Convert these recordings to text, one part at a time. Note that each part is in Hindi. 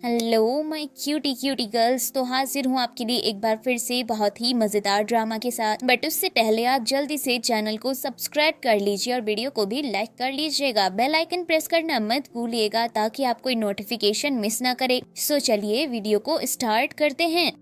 Hello my cutie cutie girls. तो हाजिर हूँ आपके लिए एक बार फिर से बहुत ही मजेदार ड्रामा के साथ। बट उससे पहले आप जल्दी से चैनल को सब्सक्राइब कर लीजिए और वीडियो को भी लाइक कर लीजिएगा। बेल आइकन प्रेस करना मत भूलिएगा ताकि आप कोई नोटिफिकेशन मिस ना करे। सो चलिए वीडियो को स्टार्ट करते हैं।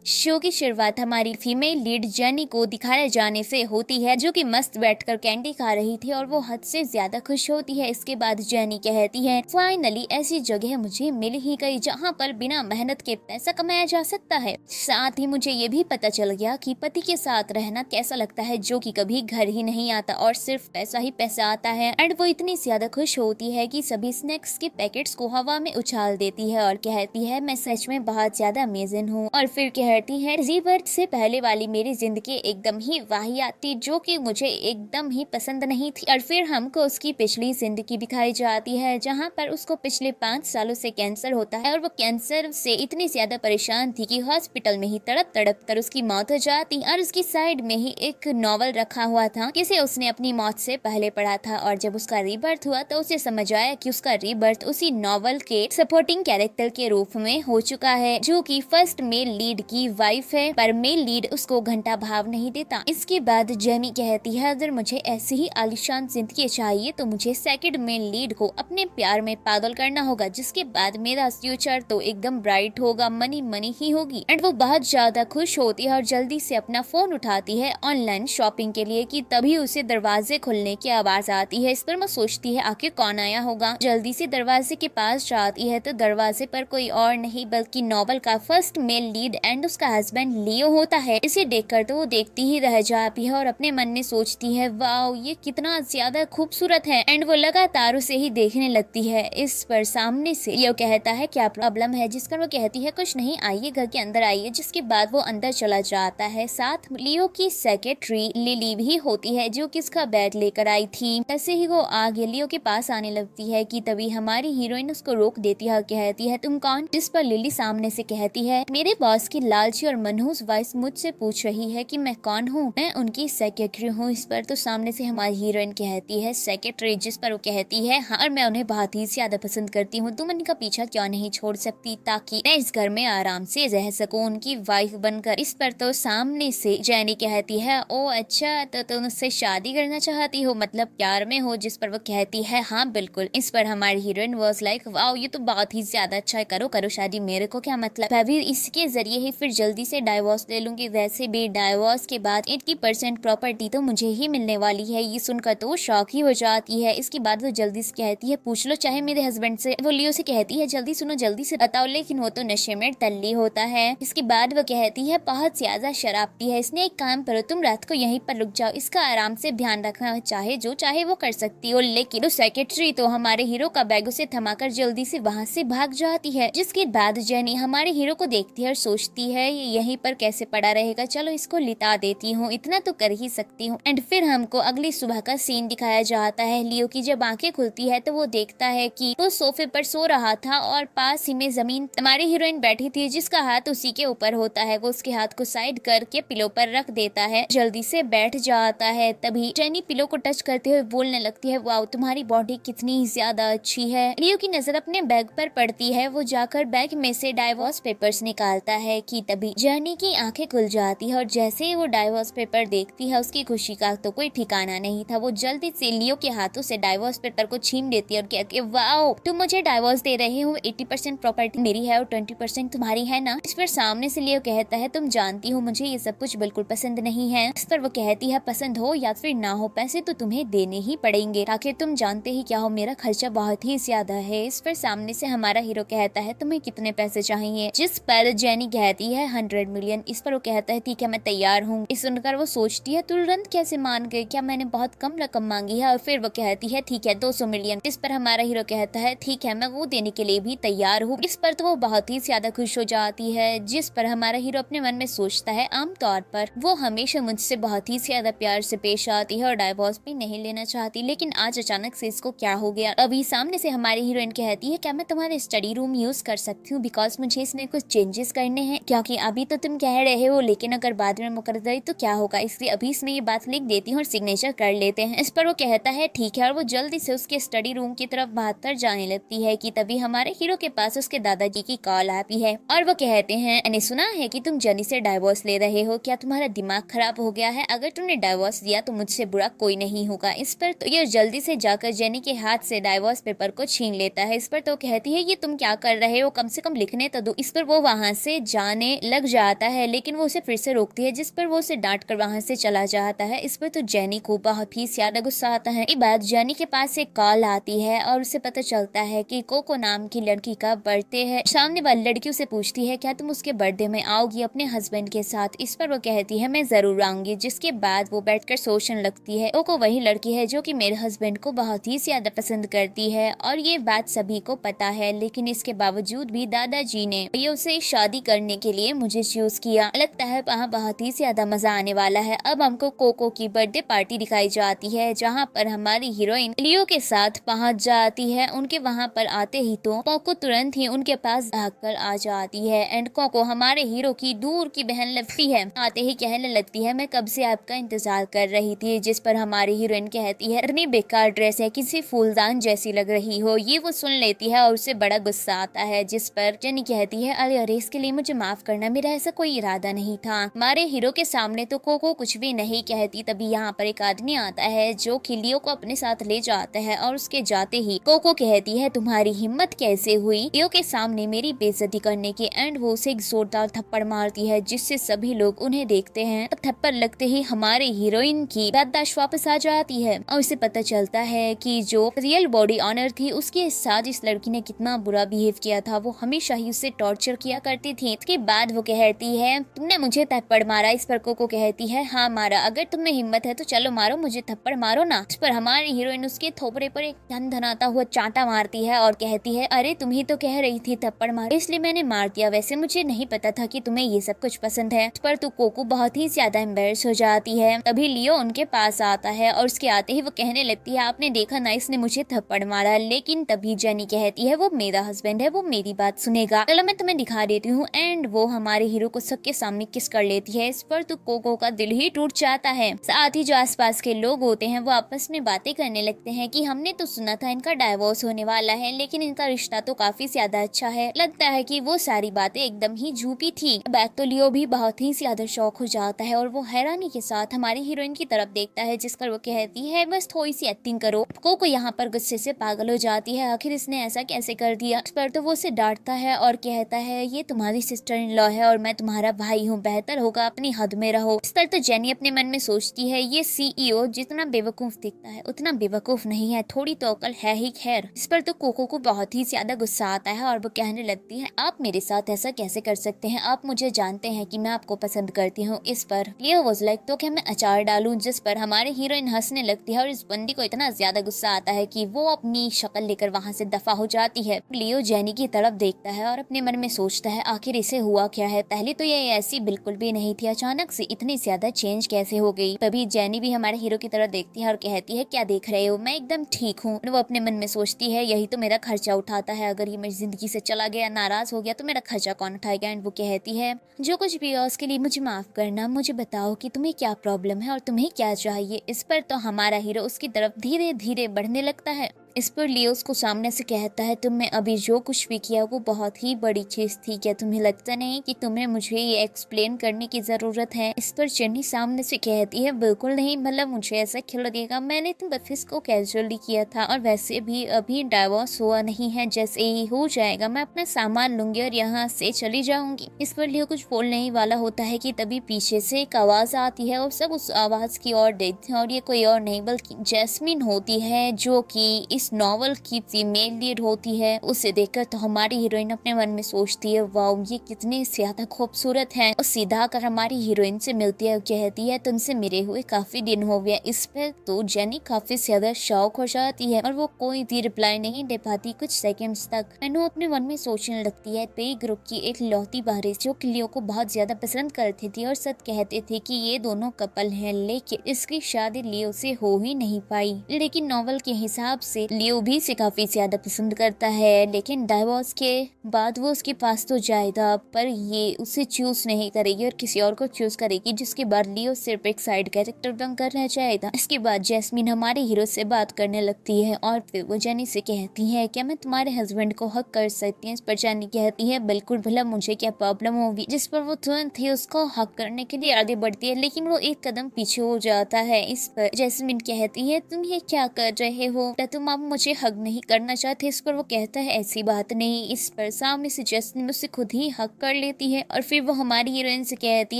शो की शुरुआत हमारी फीमेल लीड जेनी को दिखाए जाने से होती है, जो कि मस्त बैठकर कैंडी खा रही थी और वो हद से ज्यादा खुश होती है। इसके बाद जेनी कहती है, फाइनली ऐसी जगह मुझे मिल ही गई जहाँ पर बिना मेहनत के पैसा कमाया जा सकता है। साथ ही मुझे ये भी पता चल गया कि पति के साथ रहना कैसा लगता है, जो कि कभी घर ही नहीं आता और सिर्फ पैसा ही पैसा आता है। एंड वो इतनी ज्यादा खुश होती है कि सभी स्नैक्स के पैकेट्स को हवा में उछाल देती है और कहती है, मैं सच में बहुत ज्यादा अमेजिंग हूँ। और फिर कहती है, रीबर्थ से पहले वाली मेरी जिंदगी एकदम ही वाहियात थी, जो कि मुझे एकदम ही पसंद नहीं थी। और फिर हमको उसकी पिछली जिंदगी दिखाई जाती है, जहाँ पर उसको पिछले 5 सालों से कैंसर होता है और वो कैंसर से इतनी ज्यादा परेशान थी कि हॉस्पिटल में ही तड़प तड़प कर उसकी मौत हो जाती। और उसकी साइड में ही एक नॉवल रखा हुआ था जिसे उसने अपनी मौत से पहले पढ़ा था। और जब उसका रीबर्थ हुआ तो उसे समझ आया कि उसका रीबर्थ उसी नॉवल के सपोर्टिंग कैरेक्टर के रूप में हो चुका है, जो कि फर्स्ट मेल लीड की वाइफ है। पर मेल लीड उसको घंटा भाव नहीं देता। इसके बाद जेनी कहती है, अगर मुझे ऐसी ही आलीशान जिंदगी चाहिए तो मुझे सेकंड मेल लीड को अपने प्यार में पागल करना होगा, जिसके बाद मेरा फ्यूचर तो एकदम ब्राइट होगा, मनी मनी ही होगी। एंड वो बहुत ज्यादा खुश होती है और जल्दी से अपना फोन उठाती है ऑनलाइन शॉपिंग के लिए कि तभी उसे दरवाजे खुलने की आवाज आती है। इस पर वो सोचती है आखिर कौन आया होगा। जल्दी से दरवाजे के पास जाती है तो दरवाजे पर कोई और नहीं बल्कि नॉवल का फर्स्ट मेल लीड एंड उसका हस्बैंड लियो होता है। इसे देखकर तो वो देखती ही रह जाती है और अपने मन में सोचती है, वाओ ये कितना ज्यादा खूबसूरत है। एंड वो लगातार उसे ही देखने लगती है। इस पर सामने से लियो कहता है, क्या प्रॉब्लम है? जिस पर वो कहती है, कुछ नहीं, आइए घर के अंदर आइए। जिसके बाद वो अंदर चला जाता है। साथ लियो की सेक्रेटरी लिली भी होती है, जो किसका बैग लेकर आई थी। ऐसे ही वो आगे लियो के पास आने लगती है कि तभी हमारी हीरोइन उसको रोक देती है, कहती है, तुम कौन? जिस पर लिली सामने से कहती है, मेरे बॉस की लालची और मनहूस वाइफ मुझसे पूछ रही है कि मैं कौन हूँ। मैं उनकी सेक्रेटरी हूँ। इस पर तो सामने से हमारी हीरोइन कहती है, सेक्रेटरी? जिस पर वो कहती है, हाँ, और मैं उन्हें बहुत ही ज्यादा पसंद करती हूँ। तुम उनका पीछा क्यों नहीं छोड़ सकती ताकि मैं इस घर में आराम से रह सकूं उनकी वाइफ बनकर। इस पर तो सामने से जेनी कहती है, ओ अच्छा, तो तुम उससे शादी करना चाहती हो, मतलब प्यार में हो? जिस पर वो कहती है, हाँ बिल्कुल। इस पर हमारी हीरोइन वाज लाइक, वाओ ये तो बहुत ही ज्यादा अच्छा है, करो करो शादी, मेरे को क्या मतलब। अभी इसके जरिए ही फिर जल्दी से डाइवोर्स ले लूंगी। वैसे भी डाइवोर्स के बाद 80% प्रॉपर्टी तो मुझे ही मिलने वाली है। ये सुनकर तो शॉक ही हो जाती है। इसके बाद वो जल्दी से कहती है, पूछ लो चाहे मेरे हस्बैंड से। वो लियो से कहती है, जल्दी सुनो, जल्दी से बताओ। लेकिन वो तो नशे में टल्ली होता है। इसके बाद वो कहती है, बहुत ज्यादा शराब पी है इसने, एक काम करो, तुम रात को यहीं पर रुक जाओ, इसका आराम से ध्यान रखना, चाहे जो चाहे वो कर सकती हो। लेकिन वो सेक्रेटरी तो हमारे हीरो का बैग उसे थमाकर जल्दी से वहाँ से भाग जाती है। जिसके बाद जेनी हमारे हीरो को देखती है और सोचती है, ये यहीं पर कैसे पड़ा रहेगा, चलो इसको लिटा देती हूँ, इतना तो कर ही सकती हूँ। एंड फिर हमको अगली सुबह का सीन दिखाया जाता है। लियो की जब आंखें खुलती है तो वो देखता है कि वो सोफे पर सो रहा था और पास ही में जमीन हमारी हीरोइन बैठी थी, जिसका हाथ उसी के ऊपर होता है। वो उसके हाथ को साइड करके पिलो पर रख देता है, जल्दी से बैठ जाता है। तभी जेनी पिलो को टच करते हुए बोलने लगती है, वाओ तुम्हारी बॉडी कितनी ज्यादा अच्छी है। लियो की नजर अपने बैग पर पड़ती है। वो जाकर बैग में से डाइवोर्स पेपर्स निकालता है कि तभी जेनी की आंखें खुल जाती है और जैसे ही वो डाइवोर्स पेपर देखती है, उसकी खुशी का तो कोई ठिकाना नहीं था। वो जल्दी से लियो के हाथों से डाइवोर्स पेपर को छीन लेती है और कहती है, वाओ तुम मुझे डाइवोर्स दे रहे हो, 80% प्रॉपर्टी मेरी है और 20% तुम्हारी है ना। इस पर सामने से लियो कहता है, तुम जानती हो मुझे ये सब कुछ बिल्कुल पसंद नहीं है। इस पर वो कहती है, पसंद हो या फिर ना हो, पैसे तो तुम्हें देने ही पड़ेंगे, आखिर तुम जानते ही क्या हो, मेरा खर्चा बहुत ही ज्यादा है। इस पर सामने से हमारा हीरो कहता है, तुम्हें कितने पैसे चाहिए? जिस पर जेनी कहती है, 100 मिलियन। इस पर वो कहता है, ठीक है मैं तैयार हूँ। इस सुनकर वो सोचती है, तुरंत कैसे मान गए, क्या मैंने बहुत कम रकम मांगी है? और फिर वो कहती है, ठीक है 200 मिलियन। इस पर हमारा हीरो कहता है, ठीक है मैं वो देने के लिए भी तैयार हूँ। इस पर तो वो बहुत ही ज्यादा खुश हो जाती है। जिस पर हमारा हीरो अपने मन में सोचता है, आमतौर पर वो हमेशा मुझसे बहुत ही ज्यादा प्यार से पेश आती है और डाइवोर्स भी नहीं लेना चाहती, लेकिन आज अचानक से इसको क्या हो गया। अभी सामने से हमारी हीरोइन कहती है, क्या मैं तुम्हारे स्टडी रूम यूज कर सकती हूँ, बिकॉज मुझे इसमें कुछ चेंजेस करने हैं, क्योंकि कि अभी तो तुम कह रहे हो, लेकिन अगर बाद में मुकर गई तो क्या होगा, इसलिए अभी इसमें ये बात लिख देती हूँ और सिग्नेचर कर लेते हैं। इस पर वो कहता है ठीक है, और वो जल्दी से उसके स्टडी रूम की तरफ भागकर जाने लगती है कि तभी हमारे हीरो के पास उसके दादाजी की कॉल आती है और वो कहते हैं, मैंने सुना है कि तुम जेनी से डाइवोर्स ले रहे हो, क्या तुम्हारा दिमाग खराब हो गया है? अगर तुमने डाइवोर्स दिया तो मुझसे बुरा कोई नहीं होगा। इस पर तो ये जल्दी से जाकर जेनी के हाथ से डाइवोर्स पेपर को छीन लेता है। इस पर तो कहती है ये तुम क्या कर रहे हो, कम से कम लिखने तो दो। इस पर वो वहाँ से जाने लग जाता है, लेकिन वो उसे फिर से रोकती है, जिस पर वो उसे डांट कर वहाँ से चला जाता है। इस पर तो जेनी को बहुत ही ज्यादा गुस्सा आता है। एक बात, जेनी के पास एक कॉल आती है और उसे पता चलता है कि कोको नाम की लड़की का बर्थडे है। सामने वाली लड़की उसे पूछती है क्या तुम उसके बर्थडे में आओगी अपने हस्बैंड के साथ? इस पर वो कहती है मैं जरूर आऊंगी। जिसके बाद वो बैठकर सोचने लगती है कोको वही लड़की है जो कि मेरे हस्बैंड को बहुत ही ज्यादा पसंद करती है और ये बात सभी को पता है, लेकिन इसके बावजूद भी दादाजी ने ये उसे शादी करने के लिए मुझे चूज किया। लगता है वहाँ बहुत ही ज्यादा मजा आने वाला है। अब हमको कोको की बर्थडे पार्टी दिखाई जाती है, जहाँ पर हमारी हीरोइन लियो के साथ पहुँच जाती है। उनके वहाँ पर आते ही तो कोको तुरंत ही उनके पास भागकर आ जाती है एंड कोको हमारे हीरो की दूर की बहन लगती है। आते ही कहने लगती है मैं कब से आपका इंतजार कर रही थी। जिस पर हमारी हीरोइन कहती है इतनी बेकार ड्रेस है, किसी फूलदान जैसी लग रही हो। ये वो सुन लेती है और उसे बड़ा गुस्सा आता है, जिस पर जेनी कहती है अरे अरे इसके लिए मुझे माफ करना, मेरा ऐसा कोई इरादा नहीं था। हमारे हीरो के सामने तो कोको कुछ भी नहीं कहती। तभी यहाँ पर एक आदमी आता है जो कि लियो को अपने साथ ले जाता है और उसके जाते ही कोको कहती है तुम्हारी हिम्मत कैसे हुई लियो के सामने मेरी बेइज्जती करने की। एंड वो उसे एक जोरदार थप्पड़ मारती है, जिससे सभी लोग उन्हें देखते हैं। थप्पड़ लगते ही हमारे हीरोइन की याददाश्त वापस आ जाती है और उसे पता चलता है कि जो रियल बॉडी ऑनर थी उसके साथ इस लड़की ने कितना बुरा बिहेव किया था। वो हमेशा ही उसे टॉर्चर किया करती थी। इसके बाद वो कहती है तुमने मुझे थप्पड़ मारा। इस पर कोको कहती है हाँ मारा, अगर तुम्हें हिम्मत है तो चलो मारो, मुझे थप्पड़ मारो ना। इस पर हमारी हीरोइन उसके थोपड़े पर एक धन धनाता हुआ चांटा मारती है और कहती है अरे तुम ही तो कह रही थी थप्पड़ मार, इसलिए मैंने मार दिया। वैसे मुझे नहीं पता था कि तुम्हें ये सब कुछ पसंद है। इस पर तो कोको बहुत ही ज्यादा एम्बेरस हो जाती है। तभी लियो उनके पास आता है और उसके आते ही वो कहने लगती है आपने देखा ना इसने मुझे थप्पड़ मारा। लेकिन तभी जेनी कहती है वो मेरा हस्बैंड है, वो मेरी बात सुनेगा, चलो मैं तुम्हें दिखा देती हूँ। एंड वो हमारे हीरो को सबके सामने किस कर लेती है। इस पर तो कोको का दिल ही टूट जाता है। साथ ही जो आसपास के लोग होते हैं वो आपस में बातें करने लगते हैं कि हमने तो सुना था इनका डाइवोर्स होने वाला है, लेकिन इनका रिश्ता तो काफी ज्यादा अच्छा है। लगता है कि वो सारी बातें एकदम ही झूठी थी। बैक तो लियो भी बहुत ही ज्यादा शौक हो जाता है और वो हैरानी के साथ हमारी हीरोइन की तरफ देखता है, जिस पर वो कहती है बस थोड़ी सी एक्टिंग करो। कोको यहाँ पर गुस्से से पागल हो जाती है, आखिर इसने ऐसा कैसे कर दिया। इस पर तो वो उसे डांटता है और कहता है ये तुम्हारी सिस्टर इन लॉ है और मैं तुम्हारा भाई हूँ, बेहतर होगा अपनी हद में रहो। इस पर तो जेनी अपने मन में सोचती है ये सीईओ जितना बेवकूफ दिखता है उतना बेवकूफ नहीं है, थोड़ी तो अकल है ही। खैर इस पर तो कोको को बहुत ही ज्यादा गुस्सा आता है और वो कहने लगती है आप मेरे साथ ऐसा कैसे कर सकते हैं, आप मुझे जानते हैं कि मैं आपको पसंद करती हूँ। इस पर लियो वाज लाइक तो क्या मैं अचार डालूं। जिस पर हमारी हीरोइन हंसने लगती है और इस बंदी को इतना ज्यादा गुस्सा आता है कि वो अपनी शक्ल लेकर वहाँ से दफा हो जाती है। लियो जेनी की तरफ देखता है और अपने मन में सोचता है आखिर इसे हुआ क्या है, पहले तो ये ऐसी बिल्कुल भी नहीं थी, अचानक से इतनी ज्यादा चेंज कैसे हो गई। तभी जेनी भी हमारे हीरो की तरफ देखती है और कहती है क्या देख रहे हो, मैं एकदम ठीक हूँ। वो अपने मन में सोचती है यही तो मेरा खर्चा उठाता है, अगर ये मेरी जिंदगी से चला गया, नाराज हो गया तो मेरा खर्चा कौन उठाएगा। एंड वो कहती है जो कुछ भी है उसके लिए मुझे माफ करना, मुझे बताओ कि तुम्हें क्या प्रॉब्लम है और तुम्हें क्या चाहिए। इस पर तो हमारा हीरो उसकी तरफ धीरे धीरे बढ़ने लगता है। इस पर लियो उसको सामने से कहता है तुमने अभी जो कुछ भी किया वो बहुत ही बड़ी चीज थी, क्या तुम्हें लगता नहीं कि तुम्हें मुझे ये एक्सप्लेन करने की जरूरत है। इस पर जेनी सामने से कहती है बिल्कुल नहीं, मतलब मुझे ऐसा क्यों लगेगा, मैंने तो बस इसको कैजुअली किया था और वैसे भी अभी डाइवोर्स हुआ नहीं है, जैसे ही हो जाएगा मैं अपना सामान लूंगी और यहाँ से चली जाऊंगी। इस पर लियो कुछ बोलने ही वाला होता है कि तभी पीछे से एक आवाज आती है और सब उस आवाज की ओर देखते हैं और ये कोई और नहीं बल्कि जैस्मिन होती है, जो कि इस नॉवल की फीमेल लीड होती है। उसे देखकर तो हमारी हीरोइन अपने मन में सोचती है वाओ ये कितने ज्यादा खूबसूरत है, और सीधा आकर हमारी हीरोइन से मिलती है और कहती है तुमसे मिले हुए काफी दिन हो गया। इस पर तो जेनी काफी ज्यादा शौक हो जाती है और वो कोई भी रिप्लाई नहीं दे पाती कुछ सेकंड्स तक। मैंने अपने मन में सोचने लगती है पे ग्रुप की एक लौती बारिश जो लियो को बहुत ज्यादा पसंद करती थी और सब कहते थे कि ये दोनों कपल हैं, लेकिन इसकी शादी लियो से हो ही नहीं पाई। लेकिन नॉवल के हिसाब से लियो भी इसे काफी ज्यादा पसंद करता है, लेकिन डाइवोर्स के बाद वो उसके पास तो जाएगा पर ये उसे चूज नहीं करेगी और किसी और को चूज करेगी, जिसके बाद लियो सिर्फ एक साइड कैरेक्टर बनकर रह जाएगा। इसके बाद जैस्मीन हमारे हीरो से बात करने लगती है और फिर वो जेनी से कहती है क्या मैं तुम्हारे हस्बैंड को हक कर सकती हूँ। इस पर जेनी कहती है बिल्कुल, भला मुझे क्या प्रॉब्लम होगी, जिस पर वो तुरंत ही उसको हक करने के लिए आगे बढ़ती है, लेकिन वो एक कदम पीछे हो जाता है। इस पर जैस्मीन कहती है तुम ये क्या कर रहे हो, क्या तुम अब मुझे हक नहीं करना चाहते। इस पर वो कहता है ऐसी बात नहीं। इस पर सामने से जैस्मीन उससे खुद ही हक कर लेती है और फिर वो हमारी हीरोइन से कहती